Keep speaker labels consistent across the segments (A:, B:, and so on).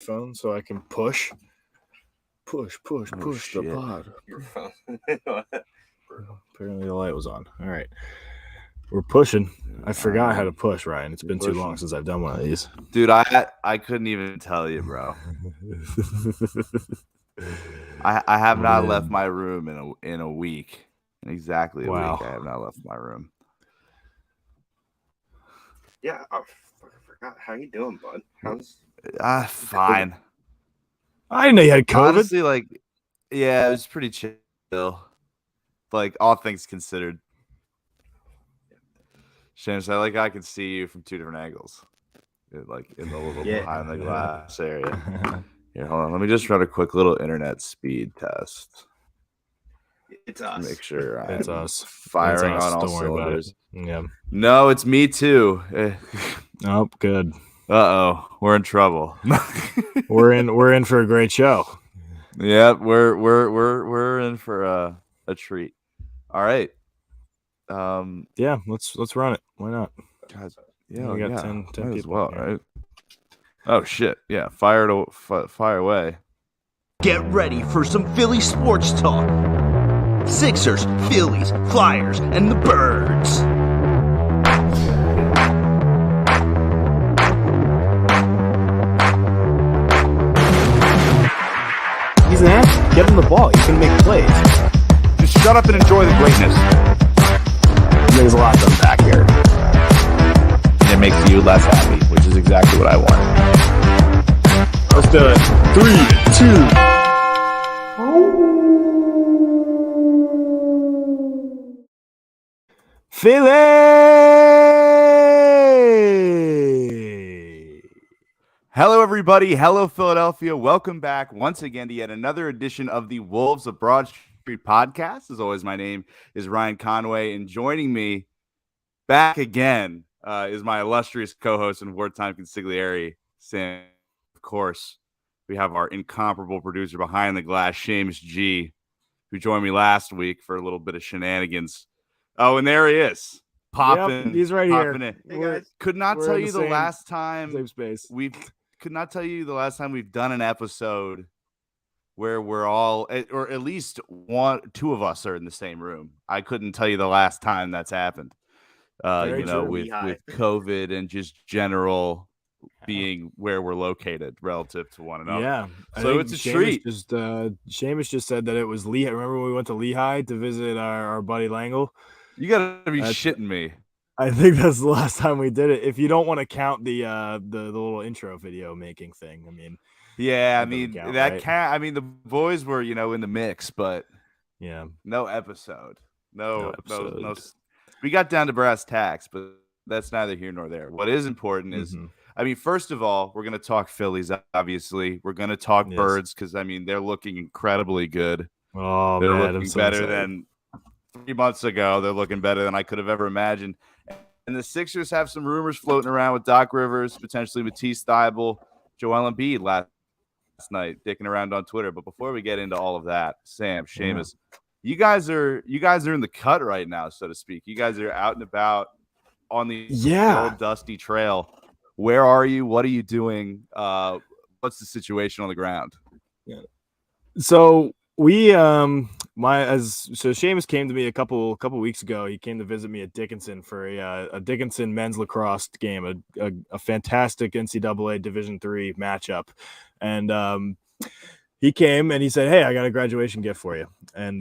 A: phone so I can push the
B: shit.
A: pod.
C: Your phone.
A: Apparently the light was on. All right. We're pushing. I forgot how to push, Ryan. It's been too long since I've done one of these.
B: Dude, I couldn't even tell you, bro. I have not left my room in a week. In exactly a week, I have not left my room.
C: Yeah, I forgot. How you doing, bud? How's
B: fine.
A: I didn't know you had COVID.
B: Honestly, yeah, it was pretty chill. Like, all things considered. James, I can see you from two different angles. Like, in the little behind the glass area. Here, hold on. Let me just run a quick little internet speed test.
C: It's us.
A: Make sure
B: it's us firing on all cylinders.
A: Yeah.
B: No, it's me too.
A: Oh, good.
B: Uh-oh, we're in trouble.
A: we're in for a great show.
B: Yeah, we're in for a treat. All right.
A: Yeah, let's run it. Why not?
B: God,
A: yeah, we got 10 people
B: as well, right? Oh shit! Yeah, fire away.
D: Get ready for some Philly sports talk. Sixers, Phillies, Flyers, and the Birds.
A: He's an ass. Get him the ball. He's gonna make plays.
E: Just shut up and enjoy the greatness.
A: There's a lot done back here.
E: And it makes you less happy, which is exactly what I want.
A: Let's do it. 3, 2. Philly!
B: Hello, everybody. Hello, Philadelphia. Welcome back once again to yet another edition of the Wolves of Broad Street podcast. As always, my name is Ryan Conway, and joining me back again is my illustrious co-host and wartime consigliere, Sam. Of course, we have our incomparable producer behind the glass, Seamus G, who joined me last week for a little bit of shenanigans. Oh, and there he is. Popping.
A: Yep, he's right here.
C: Hey guys.
B: Could not tell you the last time we've done an episode where we're all, or at least two of us are in the same room. I couldn't tell you the last time that's happened. With COVID and just general being where we're located relative to one another.
A: Yeah.
B: So it's a treat.
A: Seamus just said that it was Lehigh. Remember when we went to Lehigh to visit our buddy Langle?
B: You gotta be shitting me.
A: I think that's the last time we did it. If you don't want to count the little intro video making thing, I mean,
B: yeah, I mean that can't. I mean, the boys were in the mix, but
A: yeah,
B: no episode. No. We got down to brass tacks, but that's neither here nor there. What is important is, I mean, first of all, we're gonna talk Phillies. Obviously, we're gonna talk Birds because I mean they're looking incredibly good.
A: Oh,
B: they're
A: man,
B: looking better than 3 months ago. They're looking better than I could have ever imagined. And the Sixers have some rumors floating around with Doc Rivers, potentially Matisse Thybulle, Joel Embiid last night, dicking around on Twitter. But before we get into all of that, Sam, Seamus, you guys are in the cut right now, so to speak. You guys are out and about on the old dusty trail. Where are you? What are you doing? What's the situation on the ground?
A: Yeah. So we Seamus came to me a couple weeks ago. He came to visit me at Dickinson for a Dickinson men's lacrosse game, a fantastic NCAA Division III matchup, and he came and he said, "Hey, I got a graduation gift for you." And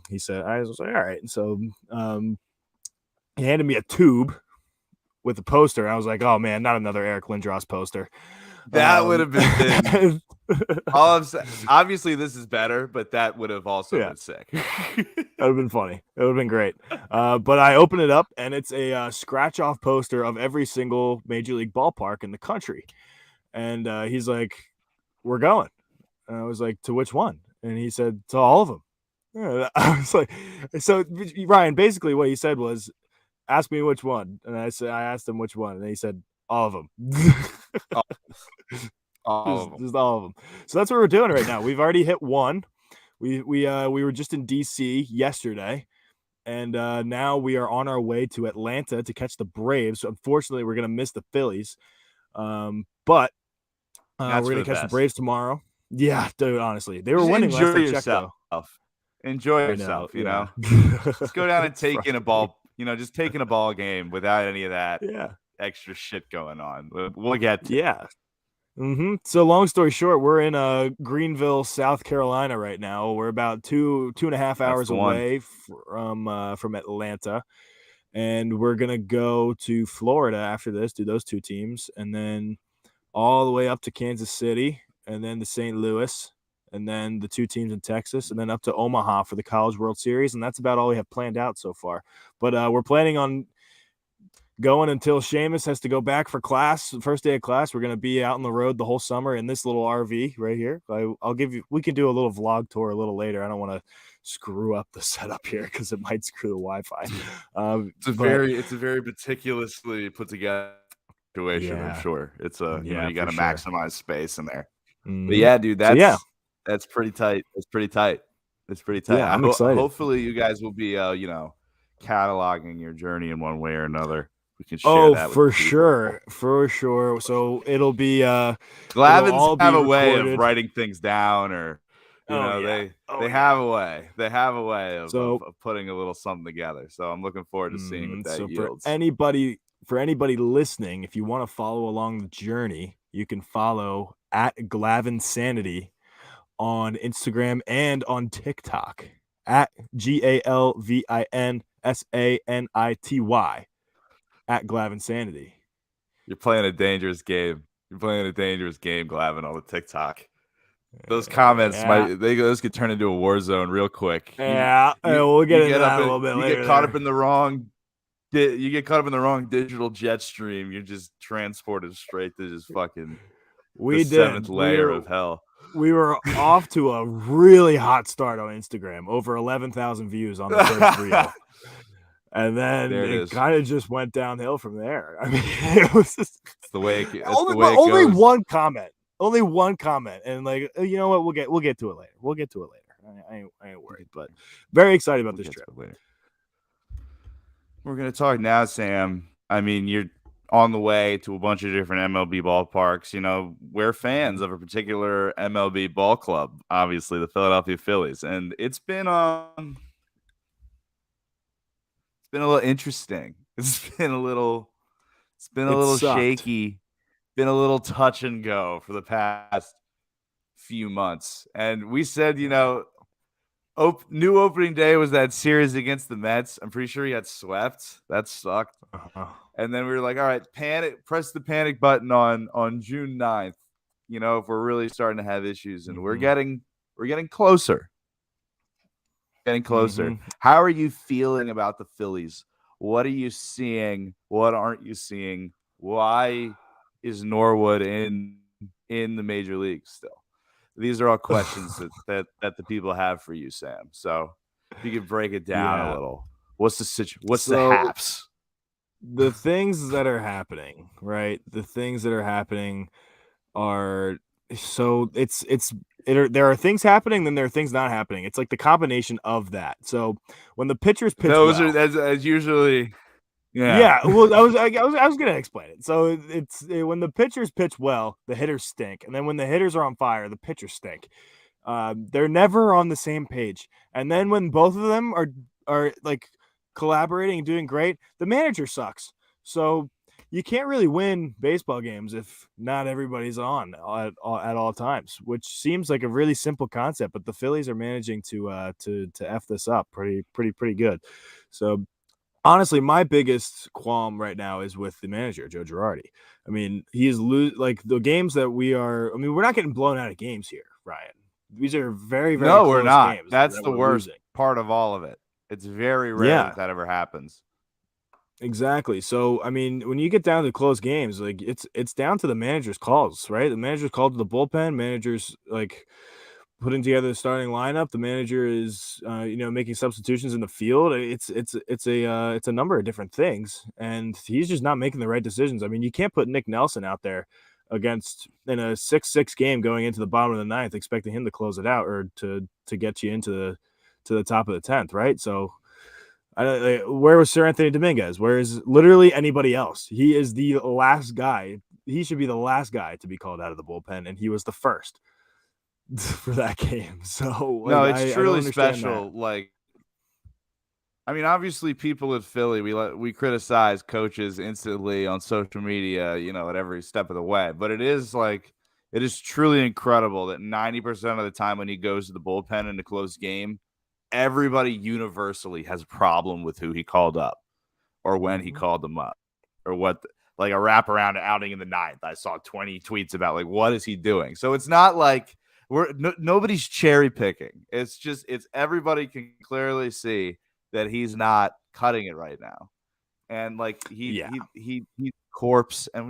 A: he said, I was like, "All right." And so he handed me a tube with a poster. I was like, "Oh man, not another Eric Lindros poster."
B: That would have been all I'm saying. Obviously, this is better, but that would have also been sick.
A: That would have been funny. It would have been great. But I open it up, and it's a scratch-off poster of every single Major League ballpark in the country. And he's like, "We're going." And I was like, "To which one?" And he said, "To all of them." And I was like, so Ryan, basically what he said was, "Ask me which one." And I asked him which one, and he said, "All of them." Just all of them. So that's what we're doing right now. We've already hit one. We were just in DC yesterday, and now we are on our way to Atlanta to catch the Braves. So unfortunately, we're gonna miss the Phillies, but
B: That's
A: We're
B: for
A: gonna
B: the
A: catch the
B: best.
A: Braves tomorrow. Yeah, dude. Honestly, they were
B: Just
A: winning last
B: enjoy
A: I checked,
B: yourself.
A: though.
B: Enjoy
A: I
B: yourself, you know.
A: yeah.
B: Just go down and
A: It's
B: take in a
A: frustrating.
B: ball, just taking a ball game without any of that
A: Yeah,
B: extra shit going on. We'll get to it.
A: yeah. So long story short, we're in Greenville, South Carolina right now. We're about two and a half
B: That's
A: hours
B: the one.
A: away from Atlanta, and we're gonna go to Florida after this, do those two teams, and then all the way up to Kansas City, and then to St. Louis, and then the two teams in Texas, and then up to Omaha for the College World Series, and that's about all we have planned out so far. But we're planning on going until Seamus has to go back for class. First day of class, we're going to be out on the road the whole summer in this little RV right here. I'll give you, we can do a little vlog tour a little later. I don't want to screw up the setup here because it might screw the Wi-Fi.
B: It's a very meticulously put together situation.
A: Yeah.
B: I'm sure it's you got to
A: for sure.
B: maximize space in there.
A: Mhm.
B: But yeah, dude,
A: So, yeah.
B: that's pretty tight. It's pretty tight.
A: Yeah, I'm excited.
B: Hopefully, you guys will be cataloging your journey in one way or another. We can share that with
A: for
B: the people.
A: sure. So it'll be
B: Glavins have a
A: be
B: way
A: recorded.
B: of writing things down, or they have a way. They have a way of putting a little something together. So I'm looking forward to seeing what that yields.
A: For anybody listening, if you want to follow along the journey, you can follow at Glavinsanity on Instagram and on TikTok at GALVINSANITY at Glavinsanity.
B: You're playing a dangerous game. Glavin, on the TikTok. Those comments those could turn into a war zone real quick.
A: We'll get into that a little bit later.
B: You get caught up in the wrong digital jet stream. You're just transported straight to just fucking seventh layer of hell.
A: We were off to a really hot start on Instagram, over 11,000 views on the first reel. And then it kind of just went downhill from there. I mean, it was just
B: the way it
A: only
B: goes.
A: one comment, and you know what? We'll get to it later. I ain't worried, but very excited about this trip.
B: We're gonna talk now, Sam. I mean, you're on the way to a bunch of different MLB ballparks. We're fans of a particular MLB ball club, obviously the Philadelphia Phillies, and it's been a little interesting. It's been a little shaky, been a little touch and go for the past few months. And we said, new opening day was that series against the Mets. I'm pretty sure he got swept. That sucked. And then we were like, all right, press the panic button on June 9th, if we're really starting to have issues. And we're getting closer. How are you feeling about the Phillies? What are you seeing? What aren't you seeing? Why is Norwood in the major leagues still? These are all questions that the people have for you, Sam. So if you could break it down a little, what's the situation? What's the haps?
A: The things that are happening, right? The things that are happening are there are things happening, then there are things not happening. It's like the combination of that. So when the pitchers pitch,
B: that's usually,
A: Well, I was gonna explain it. So when the pitchers pitch well, the hitters stink, and then when the hitters are on fire, the pitchers stink. They're never on the same page. And then when both of them are like collaborating and doing great, the manager sucks. So you can't really win baseball games if not everybody's on at all times, which seems like a really simple concept, but the Phillies are managing to F this up pretty good. So honestly, my biggest qualm right now is with the manager, Joe Girardi. I mean, he is like the games that we're not getting blown out of games here, Ryan. These are very, very close
B: we're not.
A: Games
B: That's the worst part of all of it. It's very rare that ever happens.
A: Exactly. So, I mean, when you get down to close games, like it's down to the manager's calls, right? The manager's called to the bullpen. Manager's like putting together the starting lineup. The manager is, making substitutions in the field. It's a number of different things, and he's just not making the right decisions. I mean, you can't put Nick Nelson out there in a 6-6 game going into the bottom of the ninth, expecting him to close it out or to get you into the top of the 10th, right? So. Where was Sir Anthony Dominguez? Where is literally anybody else? He is the last guy. he should be the last guy to be called out of the bullpen, and he was the first for that game. So
B: No,
A: like,
B: it's
A: I don't
B: truly
A: understand
B: special.
A: that.
B: Like, I mean, obviously, people in Philly, we criticize coaches instantly on social media, at every step of the way. But it is truly incredible that 90% of the time when he goes to the bullpen in a close game, everybody universally has a problem with who he called up or when he called them up or what. Like a wraparound outing in the ninth, I saw 20 tweets about like what is he doing. So it's not like nobody's cherry picking. It's everybody can clearly see that he's not cutting it right now, and like he's corpse, and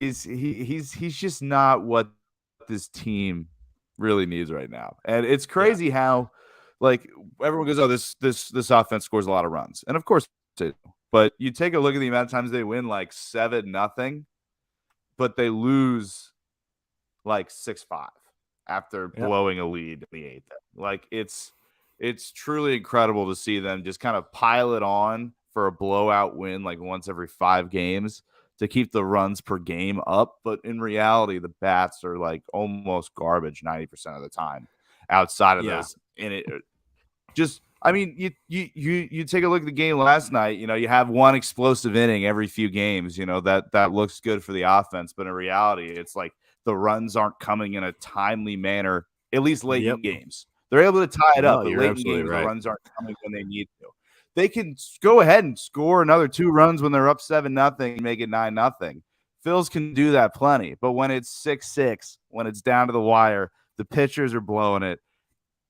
B: he's just not what this team really needs right now. And it's crazy how like everyone goes, oh, this offense scores a lot of runs, and of course they do. But you take a look at the amount of times they win like 7-0, but they lose like 6-5 after blowing a lead in the eighth. Like it's truly incredible to see them just kind of pile it on for a blowout win like once every 5 games to keep the runs per game up. But in reality, the bats are like almost garbage 90% of the time outside of those. And it just, I mean, you take a look at the game last night, you have one explosive inning every few games, that looks good for the offense. But in reality, it's like the runs aren't coming in a timely manner, at least late in games. They're able to tie it up, but late in games, the runs aren't coming when they need to. They can go ahead and score another 2 runs when they're up 7-0 and make it 9-0. Phils can do that plenty. But when it's 6-6, when it's down to the wire, the pitchers are blowing it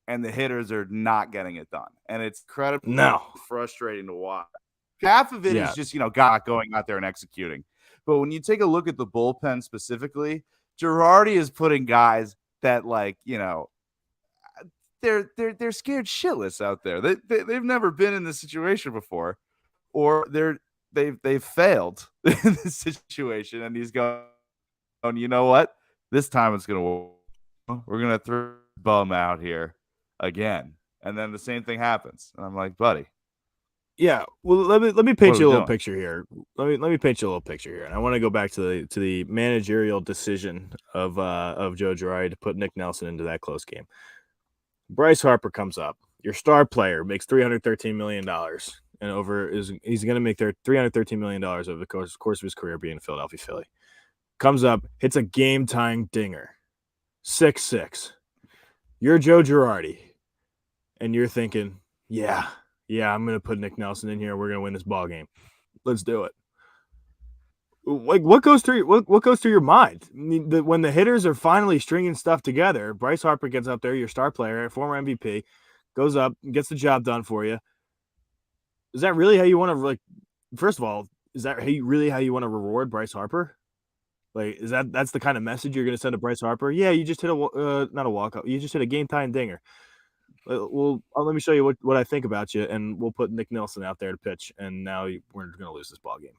B: and the hitters are not getting it done. And it's incredibly frustrating to watch. Half of it is just, God going out there and executing. But when you take a look at the bullpen specifically, Girardi is putting guys that they're scared shitless out there. They've never been in this situation before, or they've failed in this situation. And he's going, you know what? This time it's gonna work. We're gonna throw bum out here again, and then the same thing happens. And I'm like, buddy.
A: Yeah, well, let me paint you a little picture here. Let me paint you a little picture here, and I want to go back to the managerial decision of Joe Girardi to put Nick Nelson into that close game. Bryce Harper comes up, your star player makes $313 million, and he's going to make their $313 million over the course of his career being a Philadelphia Philly. Comes up, hits a game tying dinger, 6-6. You're Joe Girardi, and you're thinking, yeah, I'm going to put Nick Nelson in here. We're going to win this ball game. Let's do it. Like what goes through your mind? I mean, when the hitters are finally stringing stuff together, Bryce Harper gets up there, your star player, former MVP, goes up, gets the job done for you. Is that really how you want to first of all, is that really how you want to reward Bryce Harper? Like, that's the kind of message you're going to send to Bryce Harper? Yeah, you just hit not a walk-up. You just hit a game-tying dinger. Well, let me show you what I think about you, and we'll put Nick Nelson out there to pitch, and now we're going to lose this ball game.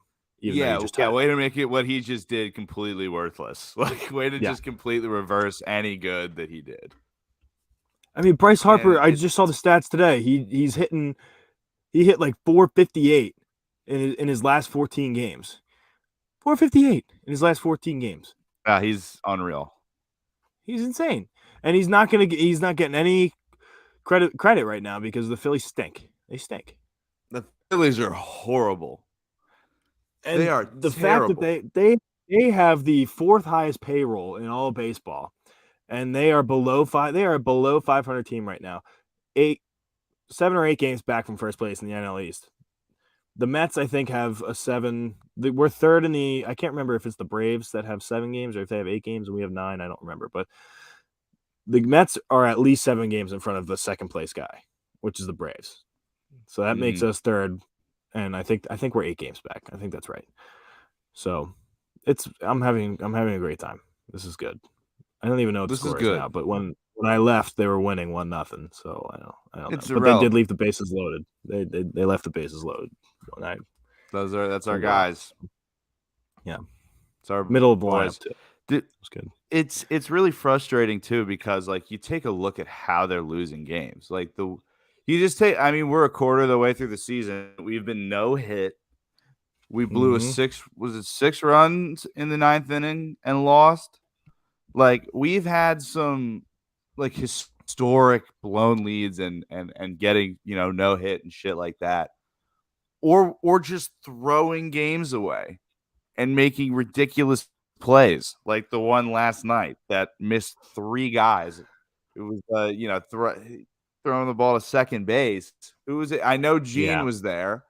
B: Way to make it what he just did completely worthless. Like, way to just completely reverse any good that he did.
A: I mean, Bryce Harper, I just saw the stats today. He hit like 458 in his last 14 games. 458 in his last 14 games.
B: He's unreal.
A: He's insane. And he's not getting any credit right now because the Phillies stink. They stink.
B: The Phillies are horrible.
A: And
B: they are
A: the
B: terrible.
A: fact that they have the 4th highest payroll in all of baseball, and they are below 5. They are a below 500 team right now. 7 or 8 games back from first place in the NL East. The Mets, I think, have a 7. We're third in the. I can't remember if it's the Braves that have 7 games or if they have 8 games and we have 9. I don't remember, but the Mets are at least 7 games in front of the second place guy, which is the Braves. So that makes us third. And I think we're 8 games back. I think that's right. So I'm having a great time. This is good. I don't even know what the score is now, but when I left, they were winning 1-0. So I don't know. But they did leave the bases loaded. They left the bases loaded.
B: That's our guys.
A: Yeah,
B: it's our
A: middle of the
B: boys.
A: Lineup too. It's good.
B: It's really frustrating too because like you take a look at how they're losing games. Like we're a quarter of the way through the season. We've been no hit. We blew
A: Mhm.
B: 6 runs in the 9th inning and lost. Like, we've had some like historic blown leads and getting, no hit and shit like that. Or just throwing games away and making ridiculous plays like the one last night that missed 3 guys. It was throwing the ball to second base. Who was it? I know Gene
A: Yeah.
B: was there.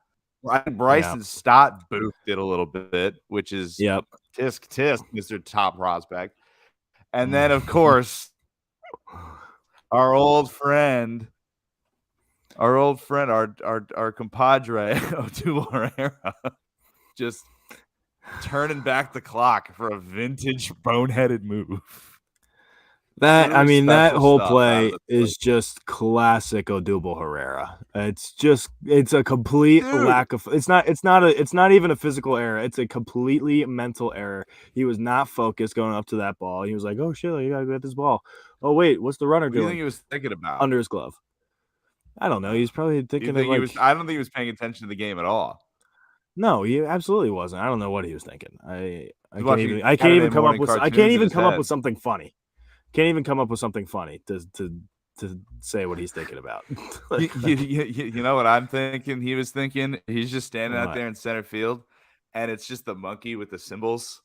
A: Yeah.
B: Bryson Stott boofed it a little bit, which is
A: Yep.
B: tisk tisk, Mr. Top Prospect. And then, of
A: Mm.
B: course, our old friend, our compadre, Odubel Herrera, just turning back the clock for a vintage boneheaded move.
A: That
B: Truly
A: that
B: special
A: whole
B: stuff out of
A: play
B: the
A: is just classic Odubel Herrera. It's a complete
B: Dude.
A: lack of it's not even a physical error. It's a completely mental error. He was not focused going up to that ball. He was like, "Oh shit, you gotta get this ball." Oh wait, what's the runner
B: What do you think
A: doing?
B: he was thinking about?
A: Under his glove. I don't know. He's probably
B: You
A: thinking of
B: think he
A: like
B: was? I don't think he was paying attention to the game at all.
A: no, he absolutely wasn't. I don't know what he was thinking. I
B: He's
A: can't
B: watching
A: even
B: Saturday morning
A: I
B: cartoons
A: can't
B: in
A: even
B: his
A: come up
B: head.
A: with something funny. Can't even come up with something funny to say what he's thinking about.
B: You know what I'm thinking? He was thinking he's just standing out
A: What?
B: there in center field, and it's just the monkey with the cymbals.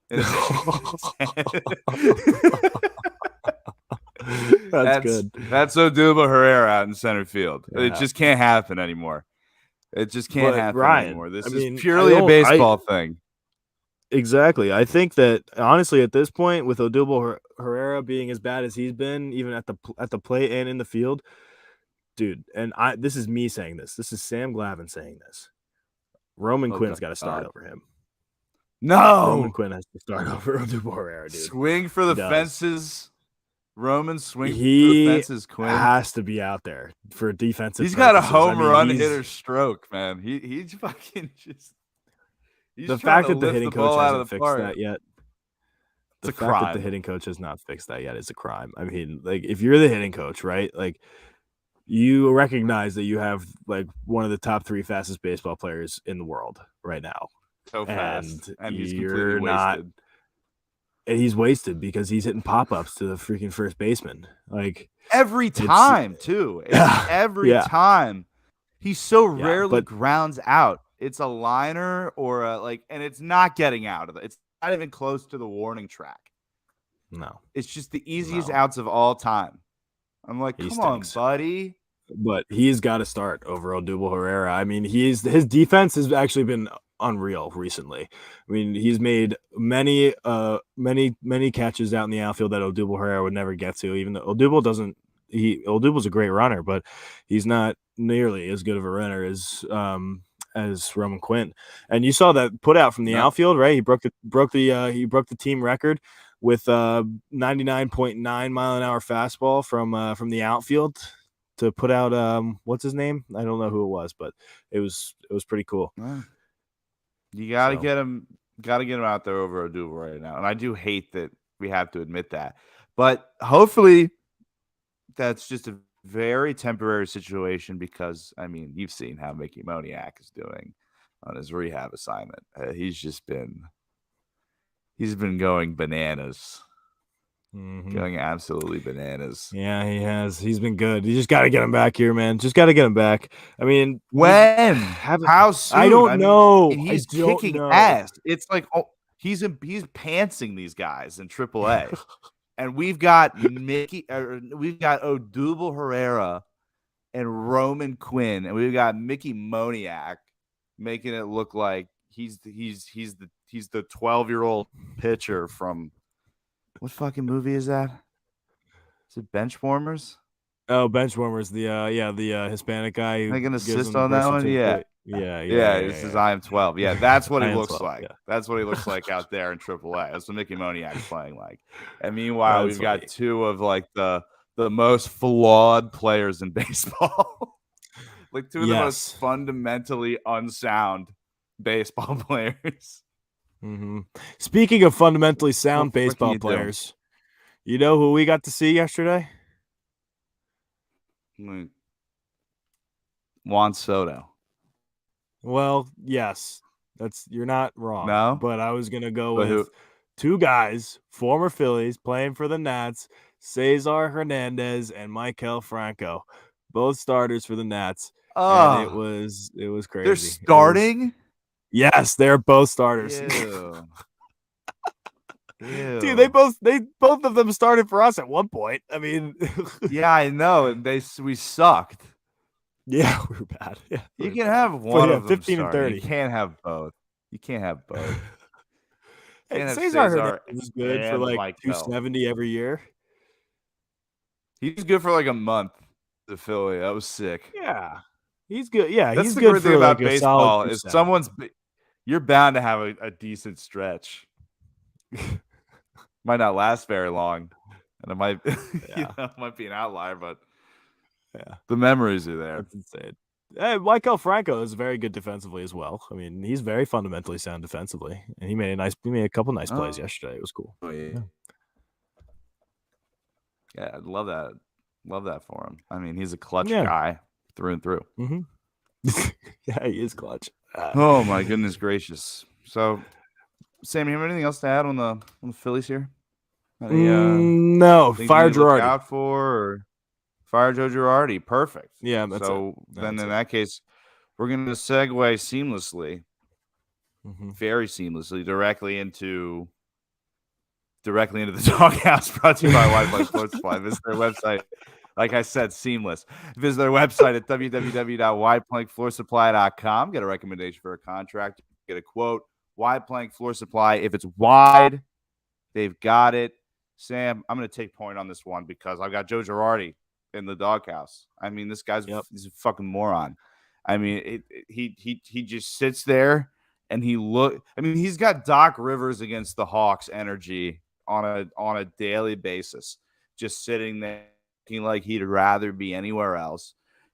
B: in his head.
A: That's good.
B: That's Odubel Herrera out in center field. It
A: Yeah.
B: just can't happen anymore. It just can't
A: But
B: happen
A: Ryan,
B: anymore. This
A: I
B: is
A: mean,
B: purely a baseball thing.
A: Exactly. I think that honestly, at this point, with Odubel Herrera being as bad as he's been, even at the plate and in the field, dude. And this is me saying this. This is Sam Glavine saying this. Roman Quinn's got to start over him. Roman
B: No,
A: Quinn has to start over Odubel Herrera, dude.
B: swing for the
A: He does.
B: fences. Roman swing for the
A: He
B: fences. Quinn
A: has to be out there for defensive.
B: He's got a
A: purposes. I
B: home
A: mean,
B: run
A: he's-
B: hitter stroke, man. He's fucking just. He's
A: the
B: trying
A: fact
B: to
A: that the
B: lift
A: hitting
B: ball
A: coach
B: out
A: hasn't
B: of the
A: fixed
B: park.
A: that yet. The
B: It's a
A: fact that the
B: crime.
A: hitting coach has not fixed that yet is a crime. I mean, like if you're the hitting coach, right? Like you recognize that you have like one of the top 3 fastest baseball players in the world right now.
B: So fast, and he's
A: you're
B: completely
A: not-
B: wasted.
A: And he's wasted because he's hitting pop-ups to the freaking first baseman. Like
B: Every time, too. Every
A: Yeah.
B: time. He so
A: Yeah,
B: rarely
A: but-
B: grounds out. It's a liner or and it's not getting out of it. It's not even close to the warning track.
A: no.
B: It's just the easiest
A: No.
B: outs of all time. I'm like,
A: He
B: come on,
A: stinks.
B: buddy.
A: But he's got to start over Odubel Herrera. I mean, his defense has actually been unreal recently. I mean, he's made many catches out in the outfield that Odubel Herrera would never get to. Even though Odubel's a great runner, but he's not nearly as good of a runner as Roman Quinn. And you saw that put out from the
B: No.
A: outfield, right? He broke the team record with 99.9 mile an hour fastball from the outfield to put out what's his name? I don't know who it was, but it was pretty cool.
B: You gotta
A: So-
B: get him out there over Odubel right now. And I do hate that we have to admit that. But hopefully that's just a very temporary situation because I mean, you've seen how Mickey Moniak is doing on his rehab assignment. He's been going bananas.
A: Mhm.
B: Going absolutely bananas.
A: Yeah, he has. He's been good. You just got to get him back here, man. Just got to get him back. I mean,
B: When?
A: haven't-
B: How soon?
A: I don't
B: mean,
A: know.
B: and he's
A: I don't
B: kicking
A: know.
B: ass. It's like he's pantsing these guys in AAA, and we've got Odubel Herrera and Roman Quinn, and we've got Mickey Moniak making it look like he's the 12-year-old pitcher from what fucking movie is that? Is it Benchwarmers?
A: Oh, Benchwarmers, the Hispanic guy. Who
B: Like an
A: gives
B: assist
A: him
B: on that
A: birth
B: one?
A: certificate. Yeah.
B: He says I am 12. Yeah, that's what
A: I
B: he
A: am
B: looks
A: 12,
B: like.
A: yeah.
B: That's what he looks like out there in AAA. That's what Mickey Moniak's playing like. And meanwhile,
A: That's
B: we've got
A: funny.
B: 2 of like the most flawed players in baseball. Like 2 of the most
A: Yes.
B: fundamentally unsound baseball players.
A: Mm-hmm. Speaking of fundamentally sound
B: What the fuck are
A: baseball
B: you doing?
A: players, you know who we got to see yesterday?
B: Juan Soto.
A: Well, yes, You're not wrong.
B: No?
A: But I was gonna go
B: But who-
A: with two guys, former Phillies, playing for the Nats, Cesar Hernandez and Maikel Franco, both starters for the Nats. And it was crazy.
B: They're starting?
A: Yes, they're both starters.
B: Ew.
A: Dude,
B: Ew.
A: they both of them started for us at one point. I mean,
B: Yeah, I know. We sucked.
A: yeah, we were bad. Yeah,
B: You can have one
A: yeah,
B: of them
A: 15 and
B: starting.
A: 30.
B: You can't have both. You can't have both.
A: Hey,
B: Can't have
A: Cesar
B: Cesar
A: Hernandez is good for
B: and
A: like
B: Maikel.
A: 270 every year.
B: He's good for like a month. The Philly. That was sick.
A: Yeah, he's good. Yeah,
B: That's
A: he's
B: the
A: good
B: great
A: for
B: thing about
A: like a solid
B: baseball is
A: 270.
B: you're bound to have a decent stretch. Might not last very long, and it might might be an outlier, but
A: Yeah,
B: the memories are there.
A: that's insane. Hey, Maikel Franco is very good defensively as well. I mean, he's very fundamentally sound defensively, and he made a couple nice plays
B: Oh.
A: yesterday. It was cool.
B: Oh yeah. Yeah, I'd love that. Love that for him. I mean, he's a clutch
A: Yeah.
B: guy through and through.
A: Mm-hmm. Yeah, he is clutch.
B: Oh my goodness gracious! So, Sam, you have anything else to add on the Phillies here? Any,
A: no,
B: things
A: fire
B: we need to look
A: Girardi.
B: out for, or fire Joe Girardi. Perfect.
A: Yeah, that's
B: so
A: it.
B: then
A: That's
B: in
A: it.
B: that case, we're going to segue seamlessly,
A: Mm-hmm.
B: very seamlessly, directly into the doghouse. Brought to you by White Plug Sports Supply. Visit their website. Like I said, seamless. Visit their website at www.wideplankfloorsupply.com. Get a recommendation for a contract. Get a quote. Wide Plank Floor Supply. If it's wide, they've got it. Sam, I'm going to take point on this one because I've got Joe Girardi in the doghouse. I mean, this guy's he's a fucking moron. I mean, he just sits there and he's got Doc Rivers against the Hawks energy on a daily basis, just sitting there looking like he'd rather be anywhere else.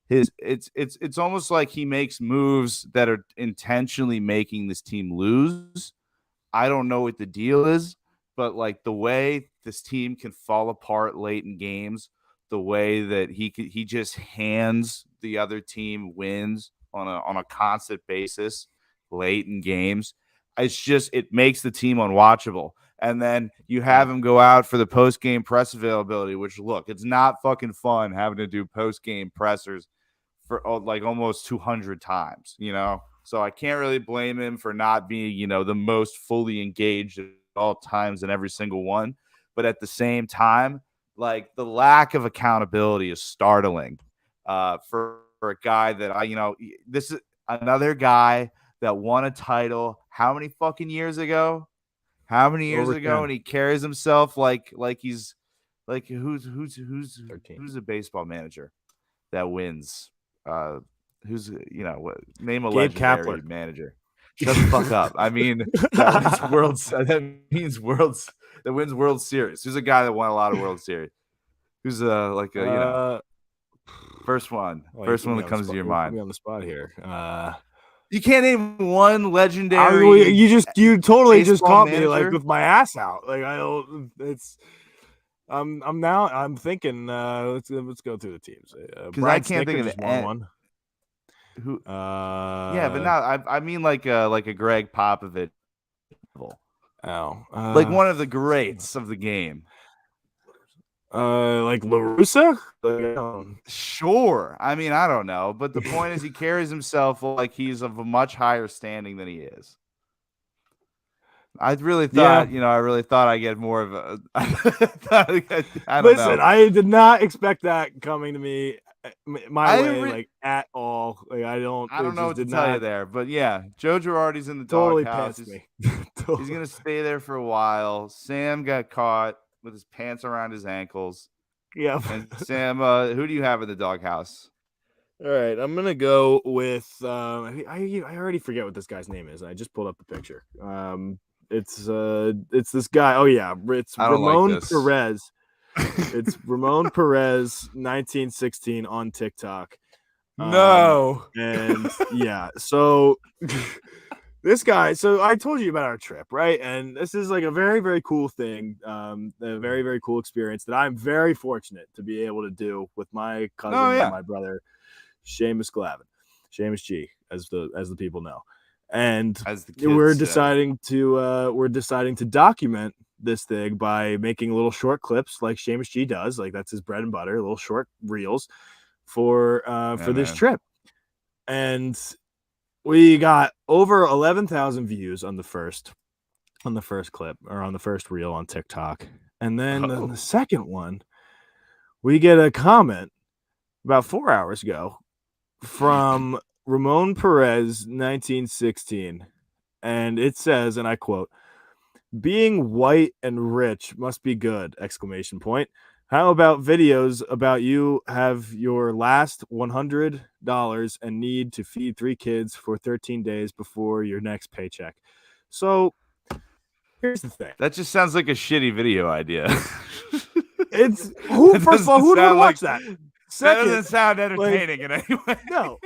B: It's almost like he makes moves that are intentionally making this team lose. I don't know what the deal is, but like the way this team can fall apart late in games, the way that he just hands the other team wins on a constant basis late in games. It makes the team unwatchable. And then you have him go out for the post-game press availability, which, look, it's not fucking fun having to do post-game pressers for like almost 200 times, you know? So I can't really blame him for not being, you know, the most fully engaged at all times in every single one. But at the same time, like the lack of accountability is startling for a guy that this is another guy that won a title how many fucking years ago? How many years
A: Over
B: ago?
A: 10.
B: And he carries himself like he's like who's
A: 13.
B: a baseball manager that wins? Name a
A: Gabe
B: legendary
A: Kapler.
B: manager. Shut the fuck up. I mean, that wins World Series. Who's a guy that won a lot of World Series? Who's first one that comes to your mind?
A: Put me on the spot here.
B: You can't name one legendary.
A: You totally just
B: baseball
A: caught me like
B: manager?
A: with my ass out. Like I don't. It's. I'm thinking. Let's go through the teams.
B: Because I can't think of
A: just won
B: any-
A: one.
B: Who?
A: Yeah,
B: Yeah, but not. I mean like a Greg Popovich level.
A: Oh,
B: Like one of the greats of the game.
A: like LaRussa.
B: Sure. I mean, I don't know, but the point is he carries himself like he's of a much higher standing than he is. I really thought, I get more of a. I don't
A: Listen,
B: know.
A: I did not expect that coming to me my
B: I
A: way,
B: re-
A: like at all. Like I don't
B: know what to tell you there, but yeah, Joe Girardi's in the
A: Totally
B: doghouse.
A: pissed me.
B: He's gonna stay there for a while. Sam got caught with his pants around his ankles.
A: Yeah.
B: And Sam, who do you have in the doghouse?
A: All right, I'm gonna go with. I already forget what this guy's name is. I just pulled up the picture. It's this guy. Oh yeah, it's
B: I don't like
A: Ramon
B: this.
A: Perez. It's Ramon Perez, 1916 on TikTok.
B: No.
A: And yeah, so this guy. So I told you about our trip, right? And this is like a very, very cool thing. A very, very cool experience that I'm very fortunate to be able to do with my cousin
B: Oh, yeah.
A: and my brother, Seamus Glavin, Seamus G, as the people know. And
B: As the
A: we're
B: kids say.
A: deciding to document this thing by making little short clips like Seamus G does. Like that's his bread and butter, little short reels for this
B: man.
A: trip. And we got over 11,000 views on the first clip, or on the first reel on TikTok. And then the second one, we get a comment about 4 hours ago from Ramon Perez 1916. And it says, and I quote, "Being white and rich must be good, exclamation point. How about videos about you have your last $100 and need to feed 3 kids for 13 days before your next paycheck?" So here's the thing.
B: That just sounds like a shitty video idea.
A: It's who first of all, who would watch that?
B: That
A: Second,
B: doesn't sound entertaining in any way.
A: no.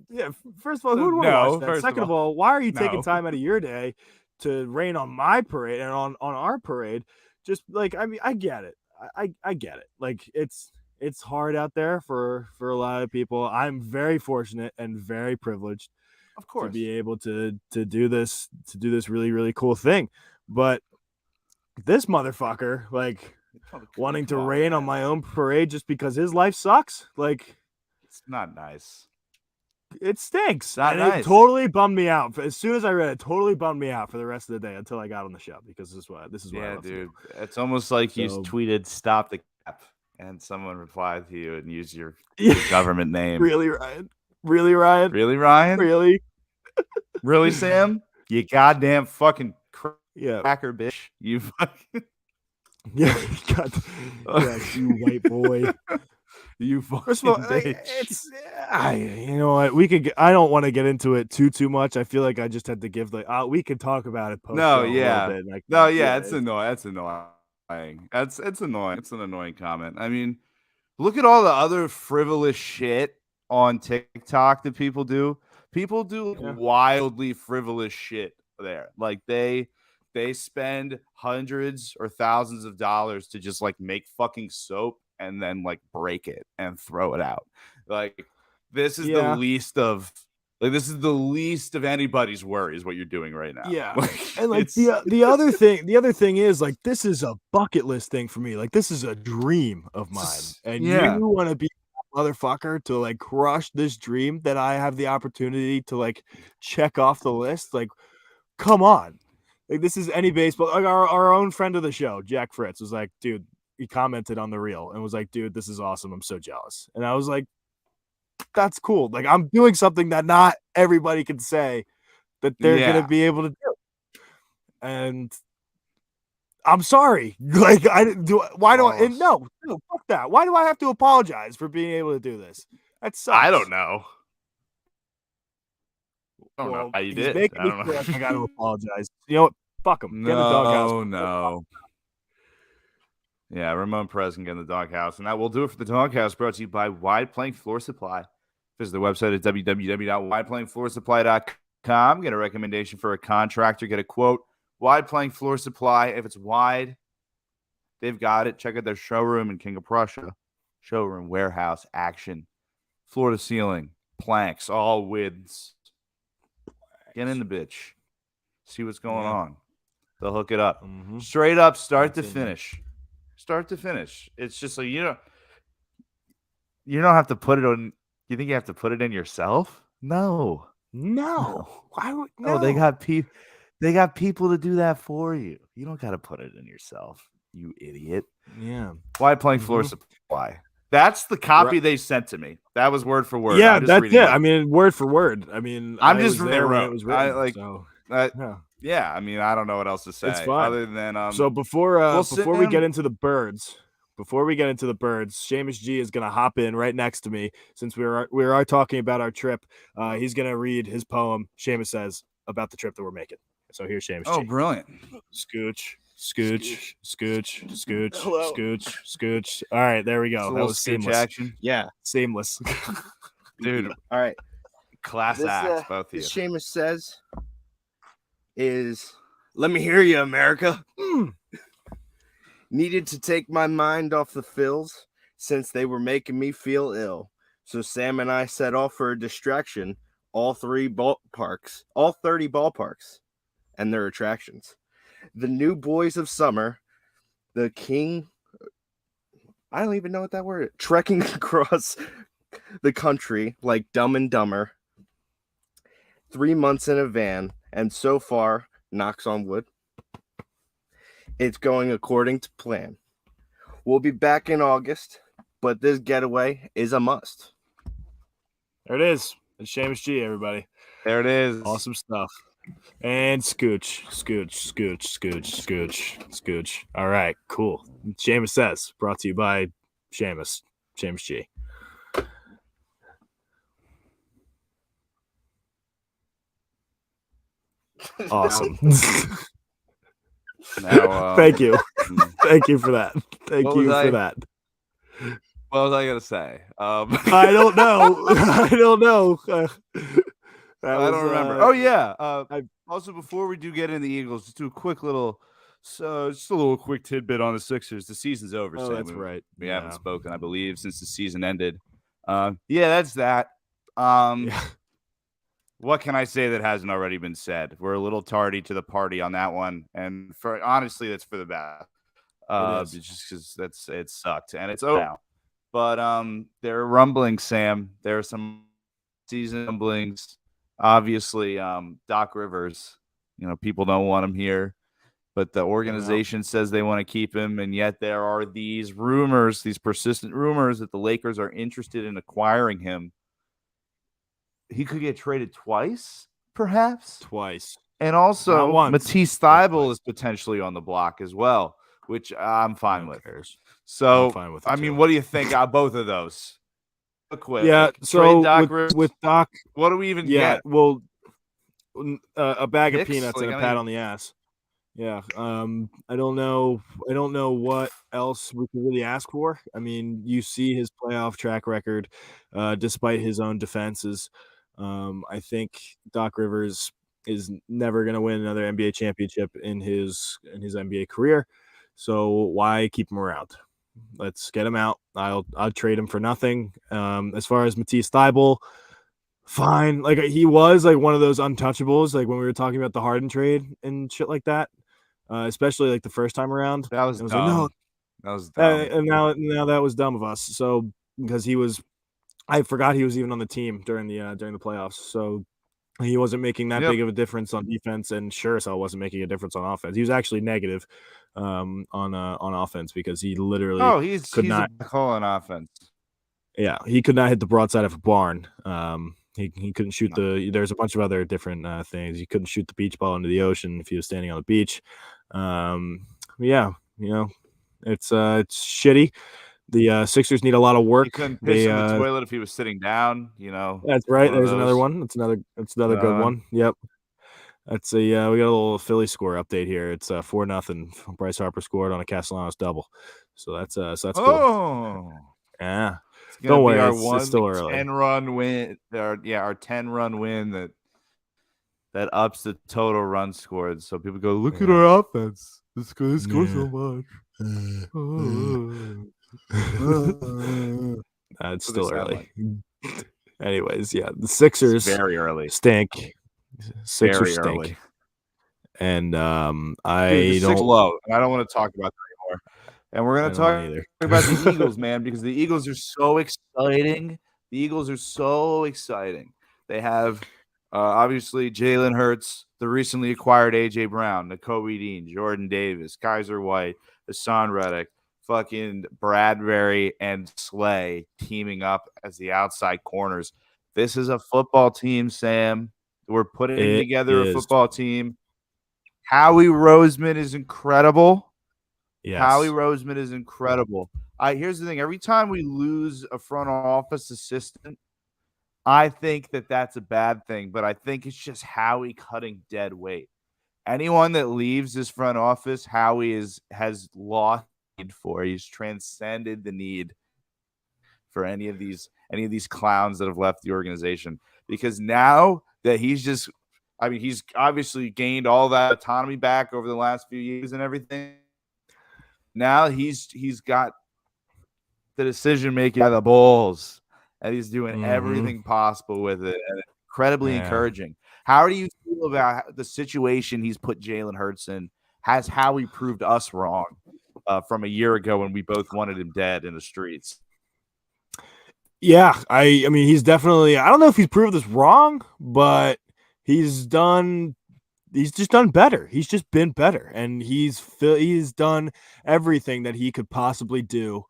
A: Yeah, first of all, who would want to
B: No,
A: watch that?
B: first of
A: Second of
B: all,
A: all, why are you taking
B: no.
A: time out of your day to rain on my parade and on our parade? Just like, I mean, I get it. I get it. Like it's hard out there for a lot of people. I'm very fortunate and very privileged
B: Of
A: to
B: course.
A: be able to do this really, really cool thing. But this motherfucker, like wanting to
B: Come on,
A: rain on
B: man.
A: my own parade just because his life sucks, like
B: It's not nice.
A: it stinks.
B: Not
A: And
B: nice.
A: it totally bummed me out. As soon as I read it, totally bummed me out for the rest of the day until I got on the show, because this is what I
B: Yeah,
A: love to
B: dude.
A: do.
B: It's almost like you
A: So-
B: tweeted "Stop the cap" and someone replied to you and used your
A: Yeah.
B: government name.
A: Really, Ryan? Really, Ryan?
B: Really, Ryan?
A: Really?
B: Really, Sam? You goddamn fucking
A: Yeah.
B: cracker bitch. You fucking
A: Yeah. God. Yeah, you white boy.
B: you fucking
A: First of all,
B: bitch.
A: it's you know what, we could. I don't want to get into it too much. I feel like I just had to give we could talk about it post.
B: No,
A: show a
B: yeah.
A: little bit, like,
B: No, yeah, it's annoying. That's annoying. It's annoying. It's an annoying comment. I mean, look at all the other frivolous shit on TikTok that people do. People do
A: Yeah.
B: wildly frivolous shit there. Like they spend hundreds or thousands of dollars to just like make fucking soap and then like break it and throw it out. Like this is
A: Yeah.
B: the least of anybody's worries what you're doing right now.
A: Yeah.
B: Like,
A: And like
B: it's-
A: the other thing is, like, this is a bucket list thing for me. Like, this is a dream of mine, and
B: Yeah.
A: you want to be a motherfucker to like crush this dream that I have the opportunity to like check off the list. Like, come on. Like, this is any baseball. Like our own friend of the show, Jack Fritz, was like, dude, he commented on the reel and was like, dude, this is awesome. I'm so jealous. And I was like, that's cool. Like, I'm doing something that not everybody can say that they're
B: Yeah.
A: gonna be able to do. And I'm sorry. Like, I didn't do. Why do I? And no, fuck that. Why do I have to apologize for being able to do this? That sucks.
B: I don't know. I don't know
A: Well,
B: how you
A: he's
B: did.
A: making
B: I
A: me
B: don't
A: feel
B: know.
A: like I got to apologize. You know what? Fuck him. Get in the doghouse.
B: No. Yeah, Ramon Perez can get in the doghouse. And that will do it for the doghouse, brought to you by Wide Plank Floor Supply. Visit their website at www.wideplankfloorsupply.com. Get a recommendation for a contractor. Get a quote. Wide Plank Floor Supply. If it's wide, they've got it. Check out their showroom in King of Prussia. Showroom, warehouse, action, floor to ceiling, planks, all widths. Get in the bitch. See what's going on. They'll hook it up.
A: Mhm.
B: Straight up, start to
A: That's it, man.
B: finish. Start to finish. It's just like, you don't have to put it on. You think you have to put it in yourself? No.
A: No. Why would
B: No, they got people to do that for you. You don't got to put it in yourself, you idiot.
A: Yeah.
B: Wide Plank Floor
A: Mhm.
B: Supply. That's the copy they sent to me. That was word for word.
A: Yeah,
B: I'm just
A: that's
B: reading
A: it.
B: what-
A: I mean, word for word. I mean,
B: I'm
A: I
B: just
A: was there when
B: wrote.
A: it was
B: I,
A: written.
B: like,
A: so,
B: yeah.
A: yeah.
B: I mean, I don't know what else to say.
A: It's fine.
B: Other than
A: So before we
B: Sam-
A: get into the birds, Seamus G is gonna hop in right next to me since we are talking about our trip. He's gonna read his poem. Seamus says about the trip that we're making. So here's Seamus
B: Oh,
A: G.
B: brilliant.
A: Scooch, scooch, scooch, scooch,
C: Hello.
A: scooch, scooch. All right, there we
B: It's a
A: go. That
B: little
A: was
B: sketch
A: seamless.
B: action.
C: Yeah.
A: Seamless.
B: Dude,
C: All right.
B: class
C: This,
B: acts, both of you.
C: This Seamus says is, let me hear you, America. Needed to take my mind off the fills since they were making me feel ill. So Sam and I set off for a distraction all 30 ballparks and their attractions. The new boys of summer, the King, I don't even know what that word is, trekking across the country like Dumb and Dumber, 3 months in a van, and so far, knocks on wood, it's going according to plan. We'll be back in August, but this getaway is a must.
A: There it is. It's Seamus G, everybody.
B: There it is.
A: Awesome stuff. And scooch. All right, cool. Seamus Says, brought to you by Seamus G. Awesome.
B: Now,
A: Thank you. Thank you for that. Thank
B: What
A: you
B: was
A: for
B: I-
A: that.
B: what was I gonna say?
A: I don't know. I don't know.
B: I don't remember. Oh yeah.
A: I-
B: Also, before we do get into the Eagles, just do a quick little, just a little quick tidbit on the Sixers. The season's over.
A: Oh,
B: Sam.
A: that's right.
B: We
A: Yeah.
B: haven't spoken, I believe, since the season ended. Yeah, that's that.
A: Yeah.
B: What can I say that hasn't already been said? We're a little tardy to the party on that one, and honestly, that's for the best.
A: It is.
B: Just because it sucked and it's over now. But there are rumblings, Sam. There are some season rumblings. Obviously, Doc Rivers. People don't want him here, but the organization says they want to keep him, and yet there are these rumors, these persistent rumors that the Lakers are interested in acquiring him. He could get traded twice, perhaps.
A: Twice.
B: And also,
A: Not once,
B: Matisse
A: but
B: Thybulle
A: twice.
B: is potentially on the block as well, which I'm fine
A: Who
B: with.
A: cares?
B: So,
A: I'm fine with it
B: I mean,
A: too.
B: what do you think of both of those? Quick,
A: Yeah.
B: trade
A: So
B: Doc Rivers,
A: with Doc,
B: what do we even
A: yeah.
B: get?
A: Well, a bag of
B: Picks?
A: peanuts
B: Like,
A: and
B: I
A: a
B: don't
A: pat
B: even-
A: on the ass. Yeah. I don't know. I don't know what else we can really ask for. I mean, you see his playoff track record, despite his own defenses. I think Doc Rivers is never going to win another NBA championship in his NBA career. So why keep him around? Let's get him out. I'll trade him for nothing. As far as Matisse Thybulle, fine. Like he was like one of those untouchables. Like when we were talking about the Harden trade and shit like that, especially like the first time around.
B: That was
A: It was
B: dumb.
A: like, no,
B: That was dumb.
A: and now that was dumb of us. So because I forgot he was even on the team during the playoffs. So he wasn't making that
B: Yep.
A: big of a difference on defense, and sure as hell wasn't making a difference on offense. He was actually negative on offense because he literally
B: he's
A: could
B: a
A: not.
B: black hole on offense.
A: Yeah, he could not hit the broadside of a barn. He couldn't shoot there's a bunch of other different things. He couldn't shoot the beach ball into the ocean if he was standing on the beach. Yeah, it's shitty. The Sixers need a lot of
B: He
A: work.
B: couldn't piss
A: They,
B: in the toilet if he was sitting down.
A: that's right.
B: one of
A: There's another
B: those.
A: one. That's another good one. Yep. That's we got a little Philly score update here. It's 4-0. Bryce Harper scored on a Castellanos double. So that's cool.
B: Oh,
A: Yeah.
B: it's gonna
A: Don't
B: be
A: worry,
B: our
A: it's still early.
B: 10-run win. Our 10-run win that ups the total run scored. So people go, look at
A: Yeah.
B: our offense. They score
A: Yeah.
B: so much.
A: It's
B: What do they
A: still
B: sound
A: early.
B: like?
A: Anyways, yeah, the
B: It's
A: Sixers
B: very early.
A: stink. Sixers
B: Very
A: stink.
B: early.
A: And
B: Dude,
A: I
B: the Sixers
A: don't
B: low. And I don't want to talk about that anymore. And we're
A: I
B: gonna
A: don't
B: talk
A: either.
B: about the Eagles, man, because the Eagles are so exciting. The Eagles are so exciting. They have obviously Jalen Hurts, the recently acquired AJ Brown, Nakobe Dean, Jordan Davis, Kaiser White, Hassan Reddick, fucking Bradbury and Slay teaming up as the outside corners. This is a football team, Sam. We're putting
A: It
B: together a
A: is.
B: football team. Howie Roseman is incredible.
A: Yes.
B: Howie Roseman is incredible. Here's the thing. Every time we lose a front office assistant, I think that that's a bad thing, but I think it's just Howie cutting dead weight. Anyone that leaves this front office, Howie has lost need for. He's transcended the need for any of these clowns that have left the organization, because now that he's obviously gained all that autonomy back over the last few years and everything. Now he's got the decision making by the balls, and he's doing
A: Mhm.
B: everything possible with it. And it's incredibly
A: Yeah.
B: encouraging. How do you feel about the situation he's put Jalen Hurts in? Has Howie proved us wrong from a year ago when we both wanted him dead in the streets?
A: Yeah, I mean, he's definitely. I don't know if he's proved this wrong, but he's just done better. He's just been better, and he's done everything that he could possibly do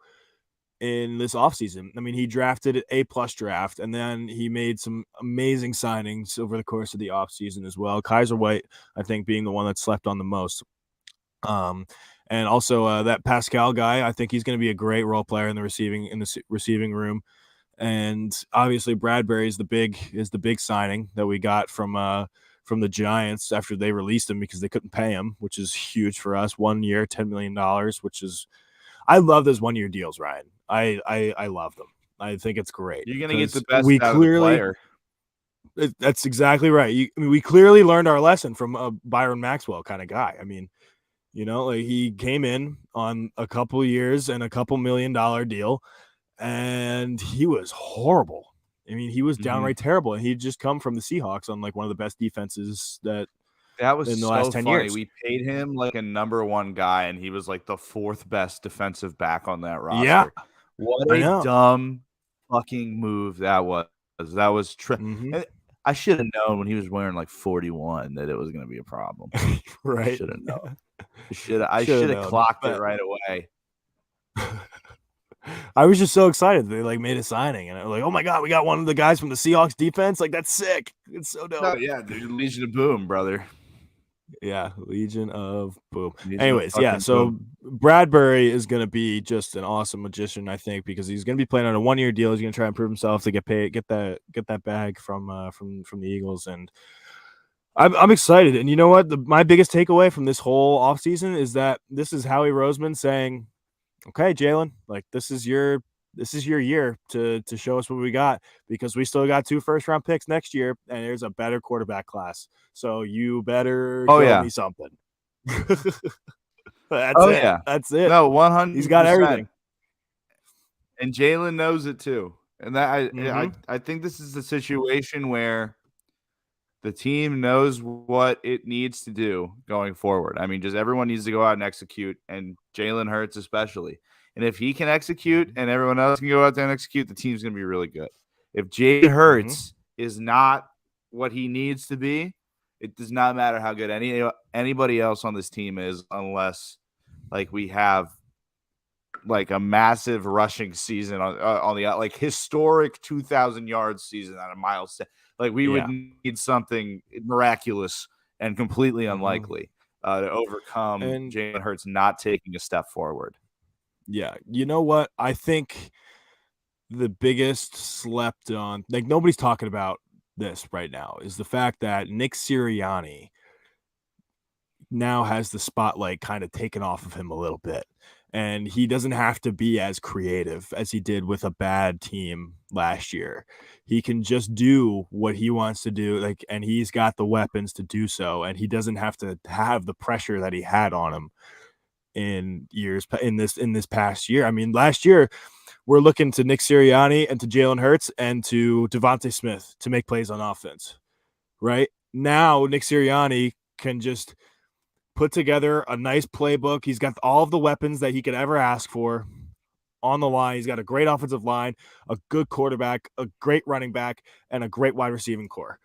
A: in this offseason. I mean, he drafted an A+ draft, and then he made some amazing signings over the course of the offseason as well. Kaiser White, I think, being the one that slept on the most. And also that Pascal guy, I think he's going to be a great role player in the receiving room. And obviously Bradbury is the big signing that we got from the Giants after they released him because they couldn't pay him, which is huge for us. 1 year, $10 million, which is, I love those 1 year deals, Ryan. I love them. I think it's great.
B: You're going to get the
A: 'cause
B: best out of the player.
A: That's exactly right. We clearly learned our lesson from a Byron Maxwell kind of guy. I mean, like he came in on a couple years and a couple $1 million deal, and he was horrible. I mean, he was downright terrible, and he'd just come from the Seahawks on like one of the best defenses that
B: was
A: in the
B: so
A: last 10
B: funny.
A: years.
B: We paid him like a number 1 guy, and he was like the 4th best defensive back on that roster.
A: Yeah,
B: What
A: I
B: a
A: know.
B: dumb fucking move that was. That was
A: Mhm.
B: I should have known when he was wearing like 41 that it was going to be a problem.
A: Right.
B: Should have known. I
A: Should've
B: should have
A: known,
B: clocked it
A: but-
B: right away.
A: I was just so excited they like made a signing, and I was like, oh my god, we got one of the guys from the Seahawks defense. Like, that's sick. It's so dope.
B: Oh yeah, dude, Legion of Boom, brother.
A: Yeah, Legion of Boom.
B: Legion of
A: Anyways, yeah,
B: fucking
A: so
B: Boom.
A: Bradbury is going to be just an awesome magician, I think, because he's going to be playing on a 1 year deal. He's going to try and prove himself to get paid, get that bag from the Eagles, and I'm excited. And you know what? My biggest takeaway from this whole offseason is that this is Howie Roseman saying, "Okay, Jalen, like this is your year to show us what we got, because we still got 2 first-round picks next year, and there's a better quarterback class. So you better show me something." That's it.
B: Yeah.
A: That's it.
B: No, 100%.
A: He's got everything.
B: And Jalen knows it too. And that
A: Mhm.
B: I think this is the situation where the team knows what it needs to do going forward. I mean, just everyone needs to go out and execute, and Jalen Hurts especially. And if he can execute and everyone else can go out there and execute, the team's going to be really good. If Jalen Hurts is not what he needs to be, it does not matter how good anybody else on this team is, unless like we have like a massive rushing season on the like historic 2,000 yards season on a Miles. Like we would need something miraculous and completely unlikely to overcome Jalen Hurts not taking a step forward.
A: Yeah, you know what? I think the biggest slept on, like nobody's talking about this right now, is the fact that Nick Sirianni now has the spotlight kind of taken off of him a little bit. And he doesn't have to be as creative as he did with a bad team last year. He can just do what he wants to do, like, and he's got the weapons to do so. And he doesn't have to have the pressure that he had on him in this past year. I mean, last year we're looking to Nick Sirianni and to Jalen Hurts and to Devontae Smith to make plays on offense. Right now, Nick Sirianni can just put together a nice playbook. He's got all of the weapons that he could ever ask for on the line. He's got a great offensive line, a good quarterback, a great running back, and a great wide receiving core.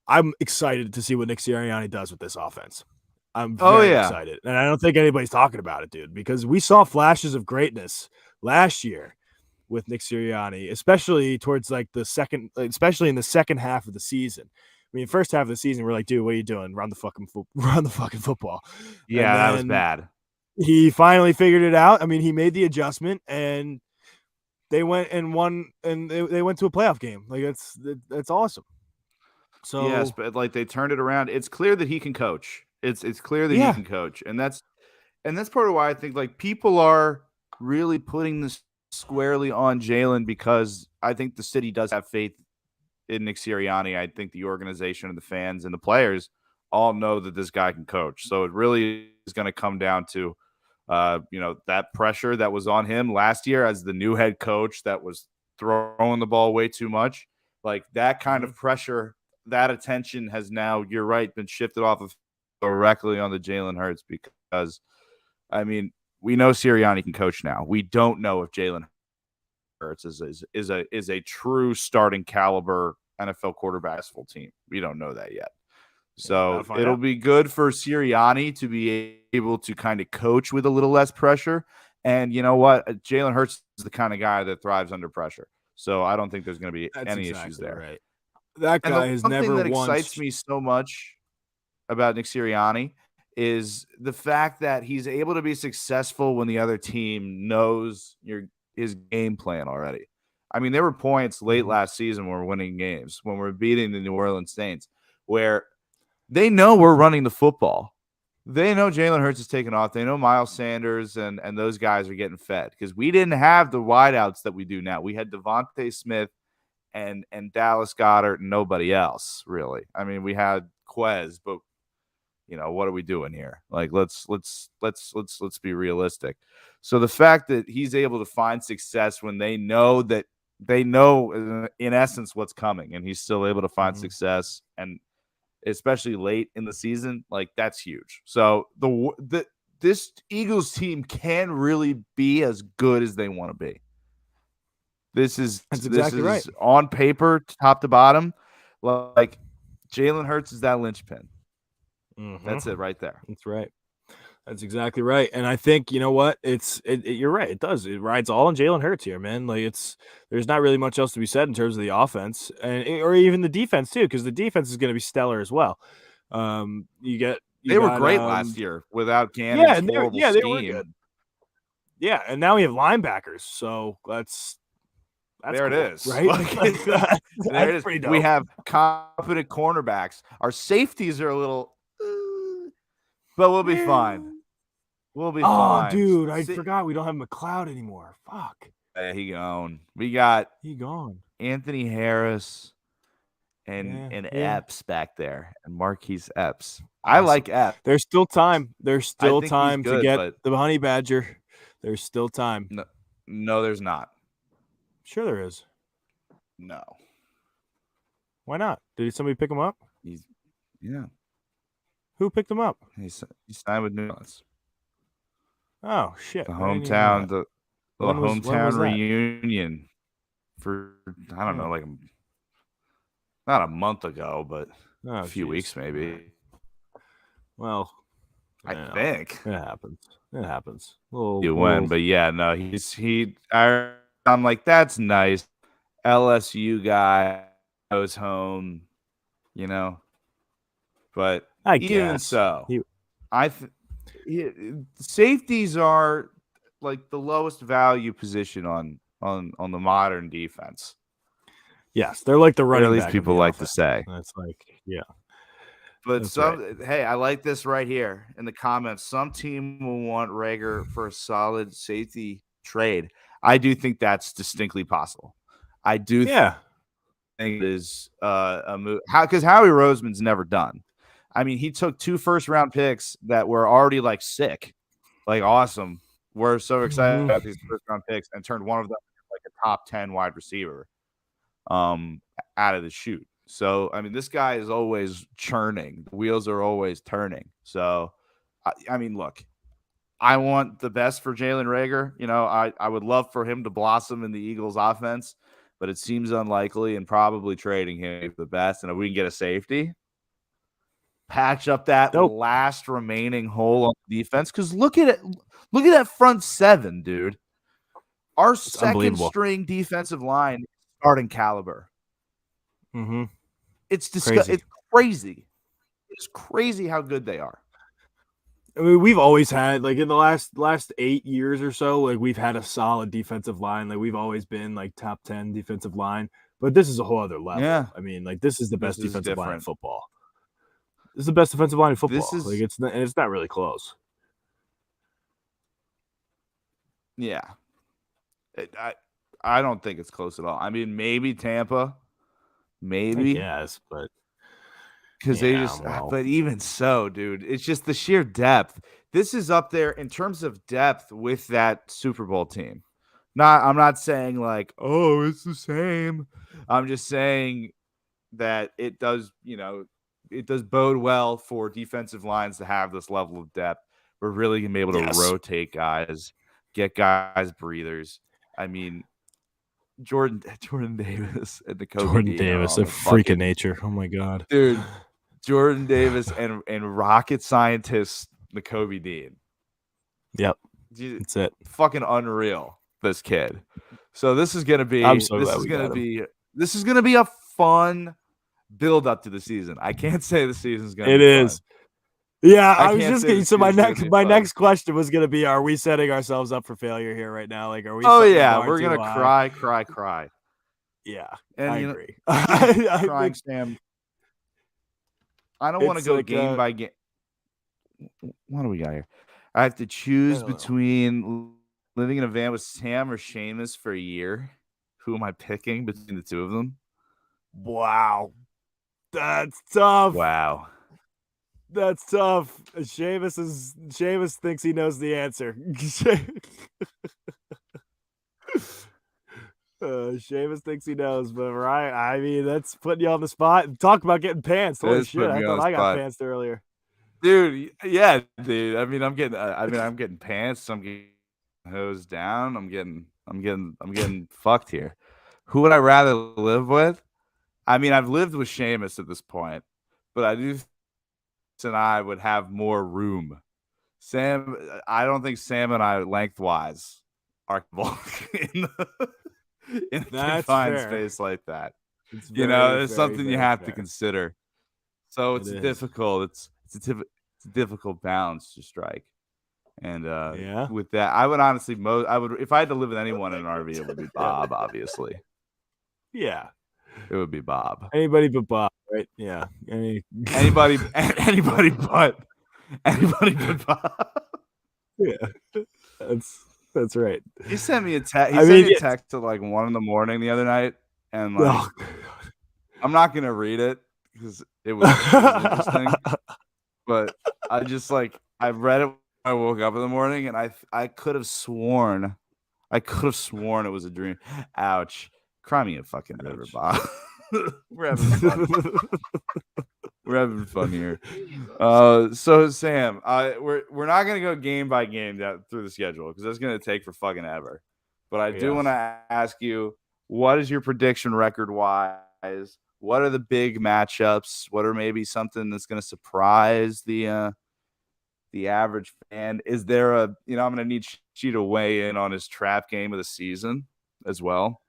A: I'm excited to see what Nick Sirianni does with this offense. I'm very excited. And I don't think anybody's talking about it, dude, because we saw flashes of greatness last year with Nick Sirianni, especially towards like especially in the second half of the season. I mean, first half of the season, we're like, dude, what are you doing? Run the fucking football.
B: Yeah, that was bad.
A: He finally figured it out. I mean, he made the adjustment, and they went and won, and they went to a playoff game. Like, that's awesome. So
B: yes, but like they turned it around. It's clear that he can coach. It's clear that he can coach, and that's part of why I think like people are really putting this squarely on Jalen, because I think the city does have faith in Nick Sirianni. I think the organization and the fans and the players all know that this guy can coach. So it really is going to come down to, that pressure that was on him last year as the new head coach that was throwing the ball way too much. Like that kind of pressure, that attention has now, you're right, been shifted off of directly on the Jalen Hurts because, I mean, we know Sirianni can coach now. We don't know if Jalen Hurts is a true starting caliber NFL quarterback full team. We don't know that yet. So it'll be good for Sirianni to be able to kind of coach with a little less pressure. And you know what? Jalen Hurts is the kind of guy that thrives under pressure. So I don't think there's going to be any issues there.
A: Right. That guy has never
B: Something that
A: once...
B: excites me so much about Nick Sirianni is the fact that he's able to be successful when the other team knows his game plan already. I mean, there were points late last season when we're winning games, when we're beating the New Orleans Saints, where they know we're running the football. They know Jalen Hurts is taking off. They know Miles Sanders and those guys are getting fed because we didn't have the wideouts that we do now. We had Devontae Smith and Dallas Goedert and nobody else, really. I mean, we had Quez, but you know, what are we doing here? Like, let's be realistic. So the fact that he's able to find success when they know in essence what's coming, and he's still able to find success, and especially late in the season, like that's huge. So this Eagles team can really be as good as they want to be. That's exactly right. On paper, top to bottom, like Jalen Hurts is that linchpin. That's it right there.
A: That's right. That's exactly right. And I think, you know what? You're right. It does. It rides all on Jalen Hurts here, man. Like there's not really much else to be said in terms of the offense or even the defense too, because the defense is going to be stellar as well.
B: They were great last year without Cannon's horrible scheme. They were good.
A: Yeah, and now we have linebackers, so that's
B: there
A: cool,
B: it is,
A: right?
B: There it is. We have confident cornerbacks. Our safeties are a little. But we'll be fine. We'll be fine.
A: Oh, dude, I forgot we don't have McLeod anymore. Fuck.
B: He gone. We got Anthony Harris and Epps back there, and Marquise Epps. I like Epps.
A: There's still time. There's still time to get the Honey Badger. There's still time.
B: No, there's not.
A: Sure there is.
B: No.
A: Why not? Did somebody pick him up?
B: Yeah.
A: Who picked him up?
B: He signed with New Orleans.
A: Oh shit!
B: The hometown reunion for I don't know, like not a month ago, but a few weeks maybe.
A: Well,
B: I think
A: it happens. It happens.
B: You win, but yeah, no, I'm like, that's nice. LSU guy goes home, you know, but. Even so, safeties are like the lowest value position on the modern defense.
A: Yes, they're like the running back.
B: At least people like to say.
A: That's like, yeah.
B: But hey, I like this right here in the comments. Some team will want Reagor for a solid safety trade. I do think that's distinctly possible. I do.
A: Yeah.
B: Think it is a move. Because Howie Roseman's never done. I mean, he took 2 first-round picks that were already like sick, like awesome. We're so excited about these first-round picks and turned one of them like a top 10 wide receiver out of the chute. So, I mean, this guy is always churning. The wheels are always turning. So, I mean, look, I want the best for Jalen Reagor. You know, I would love for him to blossom in the Eagles offense, but it seems unlikely, and probably trading him the best. And if we can get a safety, patch up that last remaining hole on defense. Because look at it. Look at that front seven, dude. Our second string defensive line starting caliber.
A: Mm-hmm.
B: It's disgusting. It's crazy. It's crazy how good they are.
A: I mean, we've always had, like, in the last 8 years or so, like, we've had a solid defensive line. Like, we've always been like top 10 defensive line. But this is a whole other level. Yeah. I mean, like, this is the best defensive line in football. This is the best defensive line in football. Like, it's not really close.
B: Yeah. I don't think it's close at all. I mean, maybe Tampa. Maybe.
A: Yes, but
B: because but even so, dude, it's just the sheer depth. This is up there in terms of depth with that Super Bowl team. I'm not saying like, oh, it's the same. I'm just saying that it does, it does bode well for defensive lines to have this level of depth. We're really gonna be able to rotate guys, get guys breathers. I mean, Jordan Davis and the
A: Jordan Davis, a freak of nature. Oh my god,
B: dude. Jordan Davis and rocket scientist Nakobe Dean.
A: Yep, that's it.
B: Fucking unreal, this kid. So this is gonna be.
A: I'm so
B: this
A: glad
B: is
A: we
B: gonna
A: got
B: be. This is gonna be a fun build up to the season. I can't say the season's gonna.
A: It
B: be
A: is.
B: Fun.
A: Yeah,
B: I
A: I was
B: can't
A: just
B: say
A: getting.
B: the
A: So my
B: season's gonna be fun.
A: next question was gonna be: are we setting ourselves up for failure here right now? Like, are we?
B: Oh
A: setting the
B: yeah,
A: bar
B: we're
A: too
B: gonna
A: high?
B: cry.
A: Yeah,
B: And
A: I
B: you know,
A: agree.
B: crying,
A: I think
B: Sam. I don't want to
A: it's
B: go
A: like,
B: game by game. What do we got here? I have to choose
A: don't know.
B: between living in a van with Sam or Seamus for a year. Who am I picking between the two of them?
A: Wow, that's tough.
B: Wow.
A: That's tough. Seamus thinks he knows the answer. Seamus thinks he knows, but right, I mean, that's putting you on the spot. Talk about getting pantsed. Holy
B: That's
A: shit!
B: putting
A: I
B: me on
A: thought
B: the
A: I got
B: spot.
A: pantsed earlier.
B: Dude, yeah, dude. I mean, I'm getting pants. I'm getting hosed down. I'm getting fucked here. Who would I rather live with? I mean, I've lived with Seamus at this point, but I do and I would have more room. Sam, I don't think Sam and I lengthwise are in a confined space like that.
A: It's
B: it's something you have to consider. So it's difficult. It's a difficult balance to strike. And with that, I would honestly if I had to live with anyone in an RV, it would be Bob, obviously.
A: Yeah.
B: It would be Bob.
A: Anybody but Bob, right? Yeah.
B: Anybody but Bob.
A: Yeah. That's right.
B: He sent me a text. He sent me a text at like 1 a.m. the other night, and like, I'm not gonna read it because it was interesting. But I just I read it when I woke up in the morning, and I could have sworn it was a dream. Ouch. Cry me a fucking river, Bob. We're having fun. We're having fun here. So Sam, we're not gonna go game by game through the schedule because that's gonna take for fucking ever. But I do want to ask you, what is your prediction record wise? What are the big matchups? What are maybe something that's gonna surprise the average fan? Is there I'm gonna need you to weigh in on his trap game of the season as well.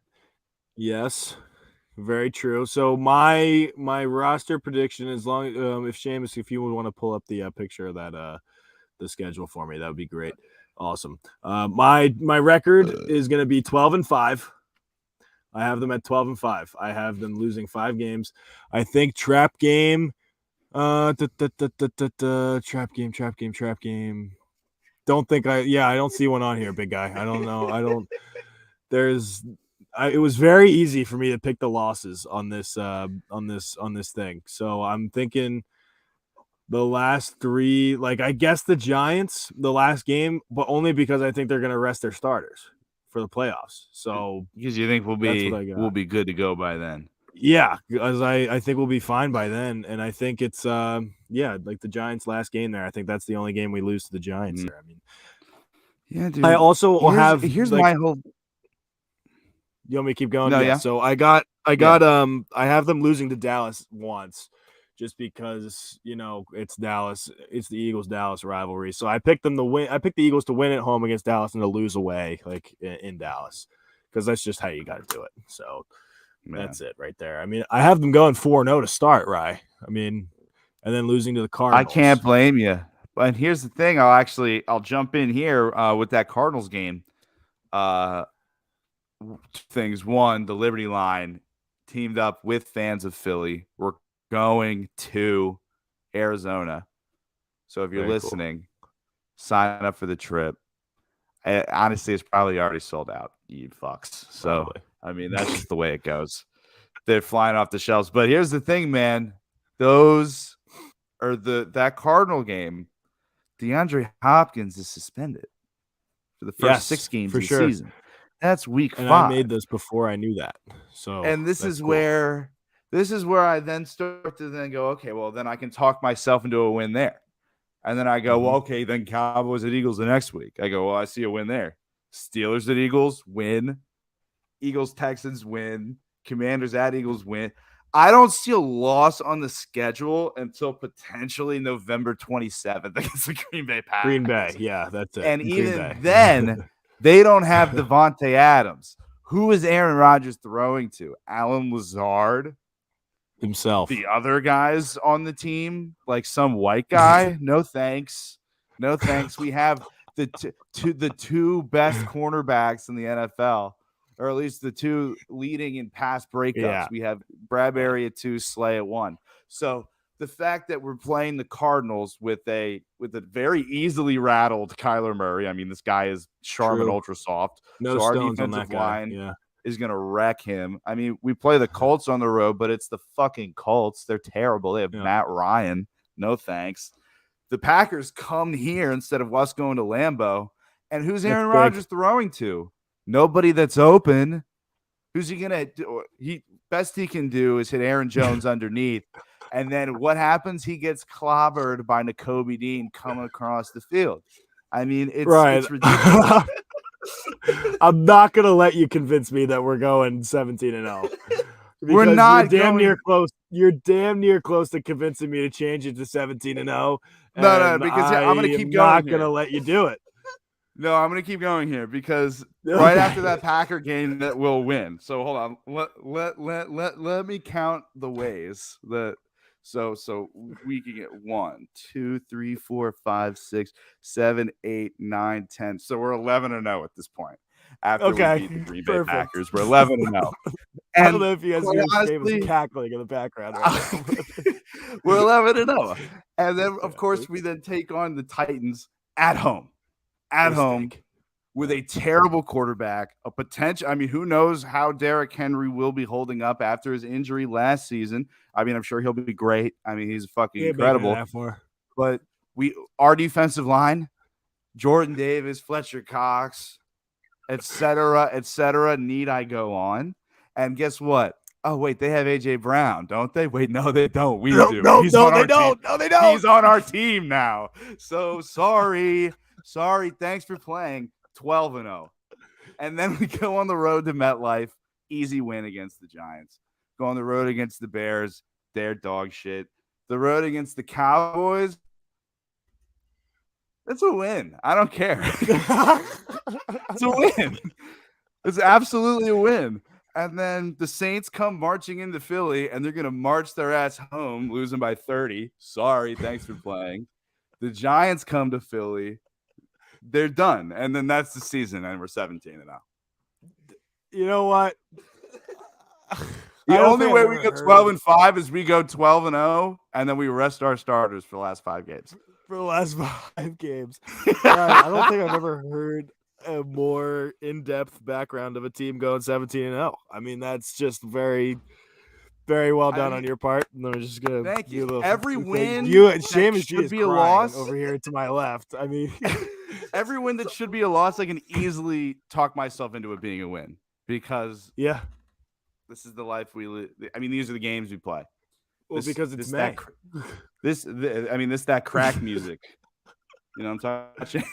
A: Yes, very true. So my roster prediction, as long if Seamus, if you would want to pull up the picture of that the schedule for me, that would be great. Awesome. My record is going to be 12-5. I have them at 12-5. I have them losing 5 games. I think trap game. Trap game. Don't think I don't see one on here, big guy. I don't know. It was very easy for me to pick the losses on this thing. So I'm thinking the last 3, I guess the Giants, the last game, but only because I think they're going to rest their starters for the playoffs. So
B: because you think we'll be good to go by then.
A: Yeah, because I think we'll be fine by then, and I think it's like the Giants' last game there. I think that's the only game we lose to the Giants there. I mean,
B: yeah, dude.
A: I also
B: here's my whole.
A: You want me to keep going?
B: No, yeah.
A: So I have them losing to Dallas once, just because it's Dallas, it's the Eagles-Dallas rivalry. So I picked them to win. I picked the Eagles to win at home against Dallas and to lose away, in Dallas, because that's just how you got to do it. So that's it right there. I mean, I have them going 4-0 to start, Rye. I mean, and then losing to the Cardinals.
B: I can't blame you. But here's the thing. I'll jump in here with that Cardinals game. 2 things. One, the Liberty Line teamed up with fans of Philly. We're going to Arizona. So if you're listening, sign up for the trip. Honestly, it's probably already sold out, you fucks. So, probably. I mean, that's just the way it goes. They're flying off the shelves. But here's the thing, man. That Cardinal game, DeAndre Hopkins is suspended for the first 6 games of the season. That's week
A: And
B: 5.
A: I made this before I knew that. So
B: And this
A: that's
B: is
A: cool.
B: where I then start to then go, okay, well, then I can talk myself into a win there. And then I go, well, okay, then Cowboys at Eagles the next week. I go, well, I see a win there. Steelers at Eagles, win. Eagles, Texans, win. Commanders at Eagles, win. I don't see a loss on the schedule until potentially November 27th against the Green Bay Packers.
A: Green Bay. Yeah, that's it.
B: And
A: Green
B: even
A: Bay.
B: then, they don't have Devontae Adams. Who is Aaron Rodgers throwing to? Alan Lazard?
A: Himself.
B: The other guys on the team, like some white guy? No thanks. No thanks. We have the two best cornerbacks in the NFL, or at least the two leading in pass breakups.
A: Yeah.
B: We have Bradbury at 2, Slay at 1. So the fact that we're playing the Cardinals with a very easily rattled Kyler Murray. I mean, this guy is Charmin
A: True.
B: ultra soft.
A: No
B: so our
A: stones on
B: defensive
A: that guy.
B: line
A: Yeah.
B: is going to wreck him. I mean, we play the Colts on the road, but it's the fucking Colts. They're terrible. They have Matt Ryan. No thanks. The Packers come here instead of us going to Lambeau. And who's Aaron Rodgers throwing to? Nobody that's open. Who's he going to do? Best he can do is hit Aaron Jones underneath. And then what happens? He gets clobbered by Nakobe Dean coming across the field. I mean, it's ridiculous.
A: I'm not gonna let you convince me that we're going 17-0.
B: We're not.
A: You're damn near close. You're damn near close to convincing me to change it to 17-0.
B: No, because I'm gonna keep going.
A: Not gonna let you do it.
B: No, I'm gonna keep going here because right after that Packer game that we'll win. So hold on. Let me count the ways that. So we can get 1, 2, 3, 4, 5, 6, 7, 8, 9, 10. So we're 11-0 at this point. After we beat the Green Bay Packers, we're 11-0.
A: I don't know if you guys are cackling in the background. Right now.
B: We're 11-0, and then of course we then take on the Titans at home. With a terrible quarterback, a potential. I mean, who knows how Derrick Henry will be holding up after his injury last season? I mean, I'm sure he'll be great. I mean, he's fucking incredible. But our defensive line, Jordan Davis, Fletcher Cox, et cetera, need I go on? And guess what? Oh, wait, they have A.J. Brown, don't they? Wait, no, they don't. We do.
A: No, they don't. No, they don't.
B: He's on our team now. So sorry. Thanks for playing. 12-0. And then we go on the road to MetLife. Easy win against the Giants. Go on the road against the Bears. They're dog shit. The road against the Cowboys. It's a win. I don't care. It's a win. It's absolutely a win. And then the Saints come marching into Philly, and they're going to march their ass home, losing by 30. Sorry. Thanks for playing. The Giants come to Philly. They're done. And then that's the season, and we're 17-0.
A: You know what?
B: The only way we go 12-5 is we go 12-0, and then we rest our starters for the last 5 games.
A: For the last 5 games. I don't think I've ever heard a more in-depth background of a team going 17-0. I mean, that's just very, very well done on your part. And I'm just gonna
B: thank you. Every win
A: Seamus
B: should be a loss
A: over here to my left. I mean,
B: every win that should be a loss, I can easily talk myself into it being a win because this is the life we live. I mean, these are the games we play.
A: Well, because it's May.
B: That crack music. You know what I'm talking?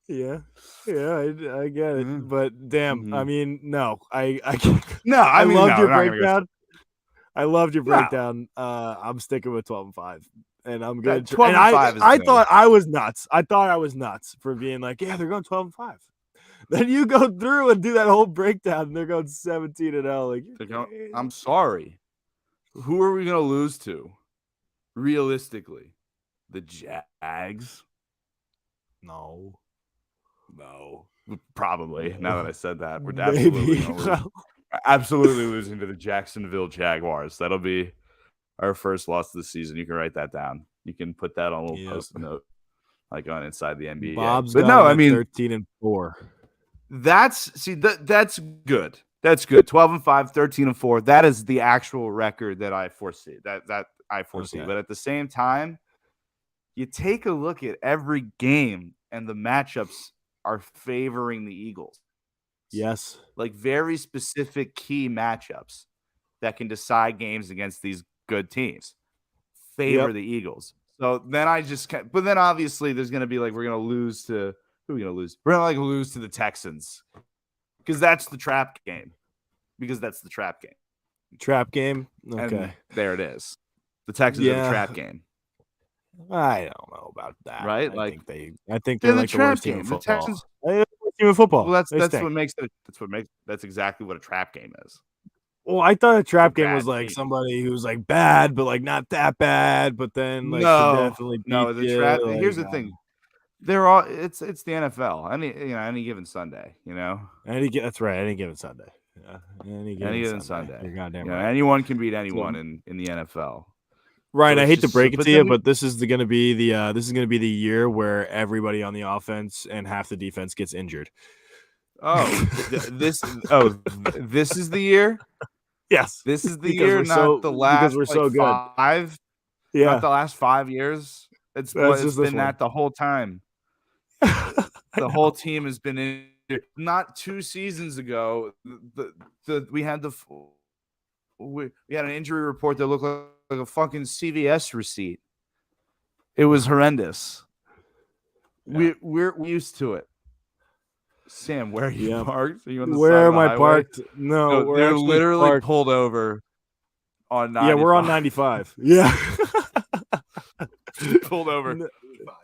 A: Yeah, I get it, but damn, I mean, no, I
B: can't. No, I mean,
A: loved your breakdown. I loved your breakdown. I'm sticking with 12-5, and I'm good.
B: 12-5
A: I thought I was nuts. I thought I was nuts for being like, yeah, they're going 12-5. Then you go through and do that whole breakdown, and they're going 17-0. Like,
B: I'm sorry. Who are we going to lose to? Realistically, the Jags?
A: No,
B: probably. Now that I said that, we're absolutely losing to the Jacksonville Jaguars. That'll be our first loss of the season. You can write that down. You can put that on a little post-it note, like on Inside the NBA.
A: Bob's but no, I mean 13-4.
B: That's good. That's good. 12-5, 13-4. That is the actual record that I foresee. That I foresee. Okay. But at the same time, you take a look at every game, and the matchups are favoring the Eagles.
A: Yes.
B: like very specific key matchups that can decide games against these good teams. Favor
A: Yep.
B: the Eagles. So then but then obviously there's going to be like, we're going to lose to, who are we going to lose? We're going to like lose to the Texans because that's the trap game.
A: Trap game.
B: And
A: Okay.
B: there it is. The Texans are the
A: Yeah.
B: trap game.
A: I don't know about that.
B: Right?
A: I
B: Like,
A: think
B: they're
A: they're
B: the
A: like the
B: trap
A: worst team in
B: game. The
A: football.
B: Texans-
A: They're the worst team in football.
B: Well,
A: They stink.
B: that's exactly what a trap game is.
A: Well, I thought a trap
B: a
A: game was
B: bad
A: like
B: team.
A: somebody who's like bad, but like not that bad, but then like
B: No,
A: could definitely beat
B: no, the
A: you,
B: trap.
A: like,
B: Here's the thing. They're all it's the NFL. Any given Sunday,
A: That's right. Any given Sunday. Yeah. Any
B: given Sunday.
A: You're goddamn
B: You know,
A: right.
B: anyone can beat anyone in the NFL.
A: Ryan,
B: So
A: I
B: it's
A: hate to
B: just-
A: break it
B: but
A: to you,
B: then-
A: but this is going to be the year where everybody on the offense and half the defense gets injured.
B: This is the year.
A: Yes.
B: This is the
A: Because
B: year,
A: we're
B: not
A: so-
B: the
A: because
B: last
A: we're so good.
B: 5.
A: Yeah.
B: Not the last 5 years. It's
A: That's just this
B: been
A: one.
B: that the whole time. The whole team has been in. Not 2 seasons ago, we had we had an injury report that looked like a fucking CVS receipt. It was horrendous.
A: Yeah.
B: We're used to it. Sam, where are you
A: Yeah.
B: parked? Are you on the
A: Where
B: side of
A: am
B: the
A: I
B: highway?
A: parked? No,
B: No,
A: we're
B: they're
A: actually
B: literally
A: parked.
B: pulled over on 95.
A: Yeah, we're on 95. Yeah.
B: Pulled over.
A: N-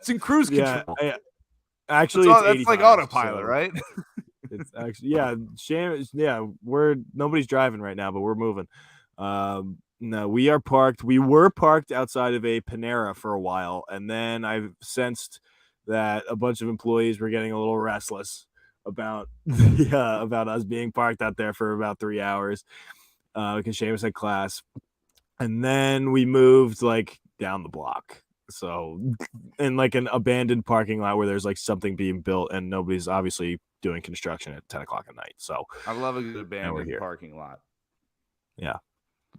B: It's in cruise
A: Yeah.
B: control.
A: Actually,
B: that's
A: it's
B: like
A: 85,
B: autopilot,
A: so
B: right?
A: It's actually nobody's driving right now, but we're moving. No, we are parked. We were parked outside of a Panera for a while, and then I've sensed that a bunch of employees were getting a little restless about about us being parked out there for about 3 hours because Seamus had class, and then we moved like down the block. So in like an abandoned parking lot where there's like something being built and nobody's obviously doing construction at 10 o'clock at night. So
B: I love a good abandoned
A: here.
B: parking lot.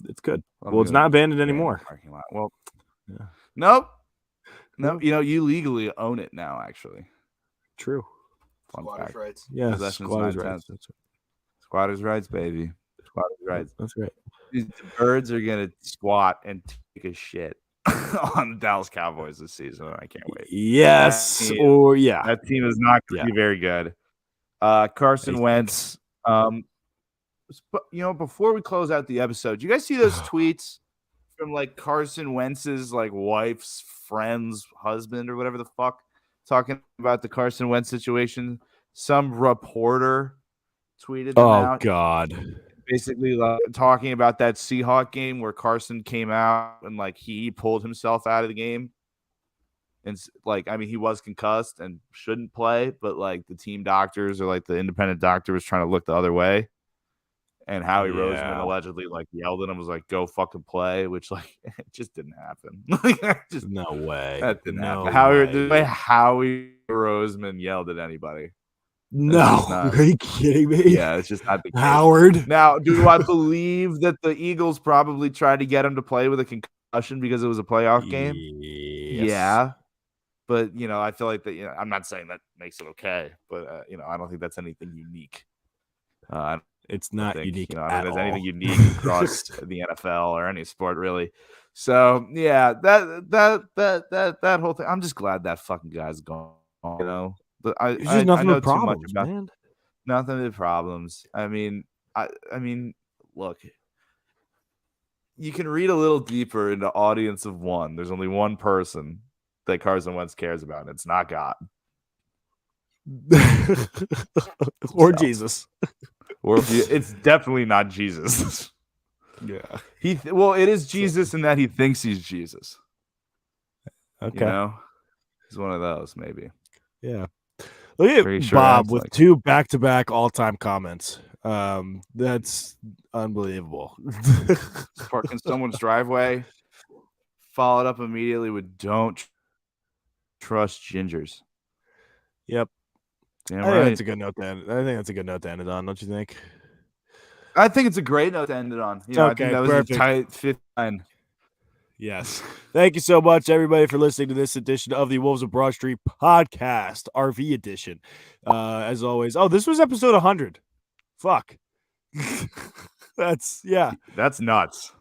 A: it's good.
B: Love
A: Well,
B: a
A: it's
B: good
A: not abandoned
B: abandoned
A: anymore.
B: Parking lot. Well,
A: Yeah.
B: nope.
A: No.
B: No, you legally own it now. Actually,
A: True.
B: fun
C: Squatters'
B: fact.
C: rights.
A: Yeah.
B: Possession's
A: Squatters'
B: not
A: rights.
B: tenants. Squatters' rights, baby. Squatters' rights.
A: That's right.
B: The birds are gonna squat and take a shit on the Dallas Cowboys this season. I can't wait.
A: Yes.
B: Yeah.
A: Or yeah.
B: That team is not going to be very good. Carson
A: They
B: Wentz. Before we close out the episode, do you guys see those tweets from like Carson Wentz's like wife's friend's husband or whatever the fuck, talking about the Carson Wentz situation? Some reporter tweeted them
A: Oh
B: out,
A: God.
B: basically talking about that Seahawk game where Carson came out and like he pulled himself out of the game. And he was concussed and shouldn't play, but like the team doctors or like the independent doctor was trying to look the other way. And Howie Roseman
A: Yeah.
B: allegedly like yelled at him, was like, "Go fucking play," which like it just didn't happen.
A: No way.
B: That didn't
A: No
B: happen. The way
A: way.
B: Howie Roseman yelled at anybody.
A: No.
B: not-
A: Are you kidding me?
B: Yeah, it's just not the case.
A: Howard.
B: Now, do I believe that the Eagles probably tried to get him to play with a concussion because it was a playoff game?
A: Yes.
B: Yeah. But, I feel like that, I'm not saying that makes it okay, but, I don't think that's anything unique. I don't
A: It's not
B: think,
A: unique.
B: I don't
A: at
B: think there's anything
A: all.
B: unique across the NFL or any sport, really. So, yeah, that whole thing, I'm just glad that fucking guy's gone, But
A: There's
B: I
A: just nothing
B: know
A: but
B: too much
A: problems,
B: about
A: man.
B: nothing but problems. I mean, look, you can read a little deeper into audience of one. There's only one person that Carson Wentz cares about, and it's not God.
A: Or
B: So.
A: Jesus.
B: Or it's definitely not Jesus.
A: Yeah.
B: It is Jesus in that he thinks he's Jesus.
A: Okay.
B: He's one of those, maybe.
A: Yeah. Look at
B: Pretty sure
A: Bob
B: that's
A: with
B: like-
A: 2 back-to-back all-time comments. That's unbelievable.
B: Park in someone's driveway, followed up immediately with "Don't trust gingers."
A: Yep.
B: Damn
A: I think
B: right.
A: that's a good note to end. I think that's a good note to end it on, don't you think?
B: I think it's a great note to end it on. I
A: Okay,
B: think that was
A: perfect.
B: a tight 59.
A: Yes. Thank you so much, everybody, for listening to this edition of the Wolves of Broad Street podcast, RV edition. As always. Oh, this was episode 100. Fuck. That's
B: That's nuts.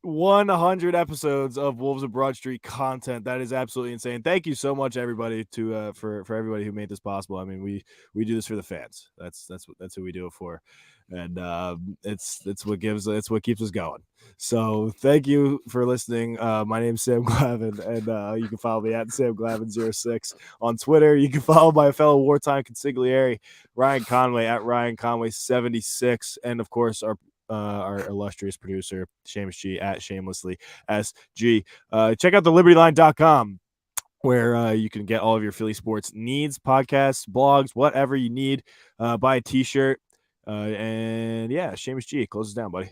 A: 100 episodes of Wolves of Broad Street content. That is absolutely insane. Thank you so much, everybody, to for everybody who made this possible. I mean, we do this for the fans. That's who we do it for, and it's what keeps us going. So thank you for listening. My name's Sam Glavin, and you can follow me at Sam Glavin06 on Twitter. You can follow my fellow wartime consigliere Ryan Conway at Ryan Conway76, and of course our illustrious producer, Seamus G at Shamelessly SG. Check out the libertyline.com where you can get all of your Philly sports needs, podcasts, blogs, whatever you need. Buy a t-shirt. And yeah, Seamus G, close us down, buddy.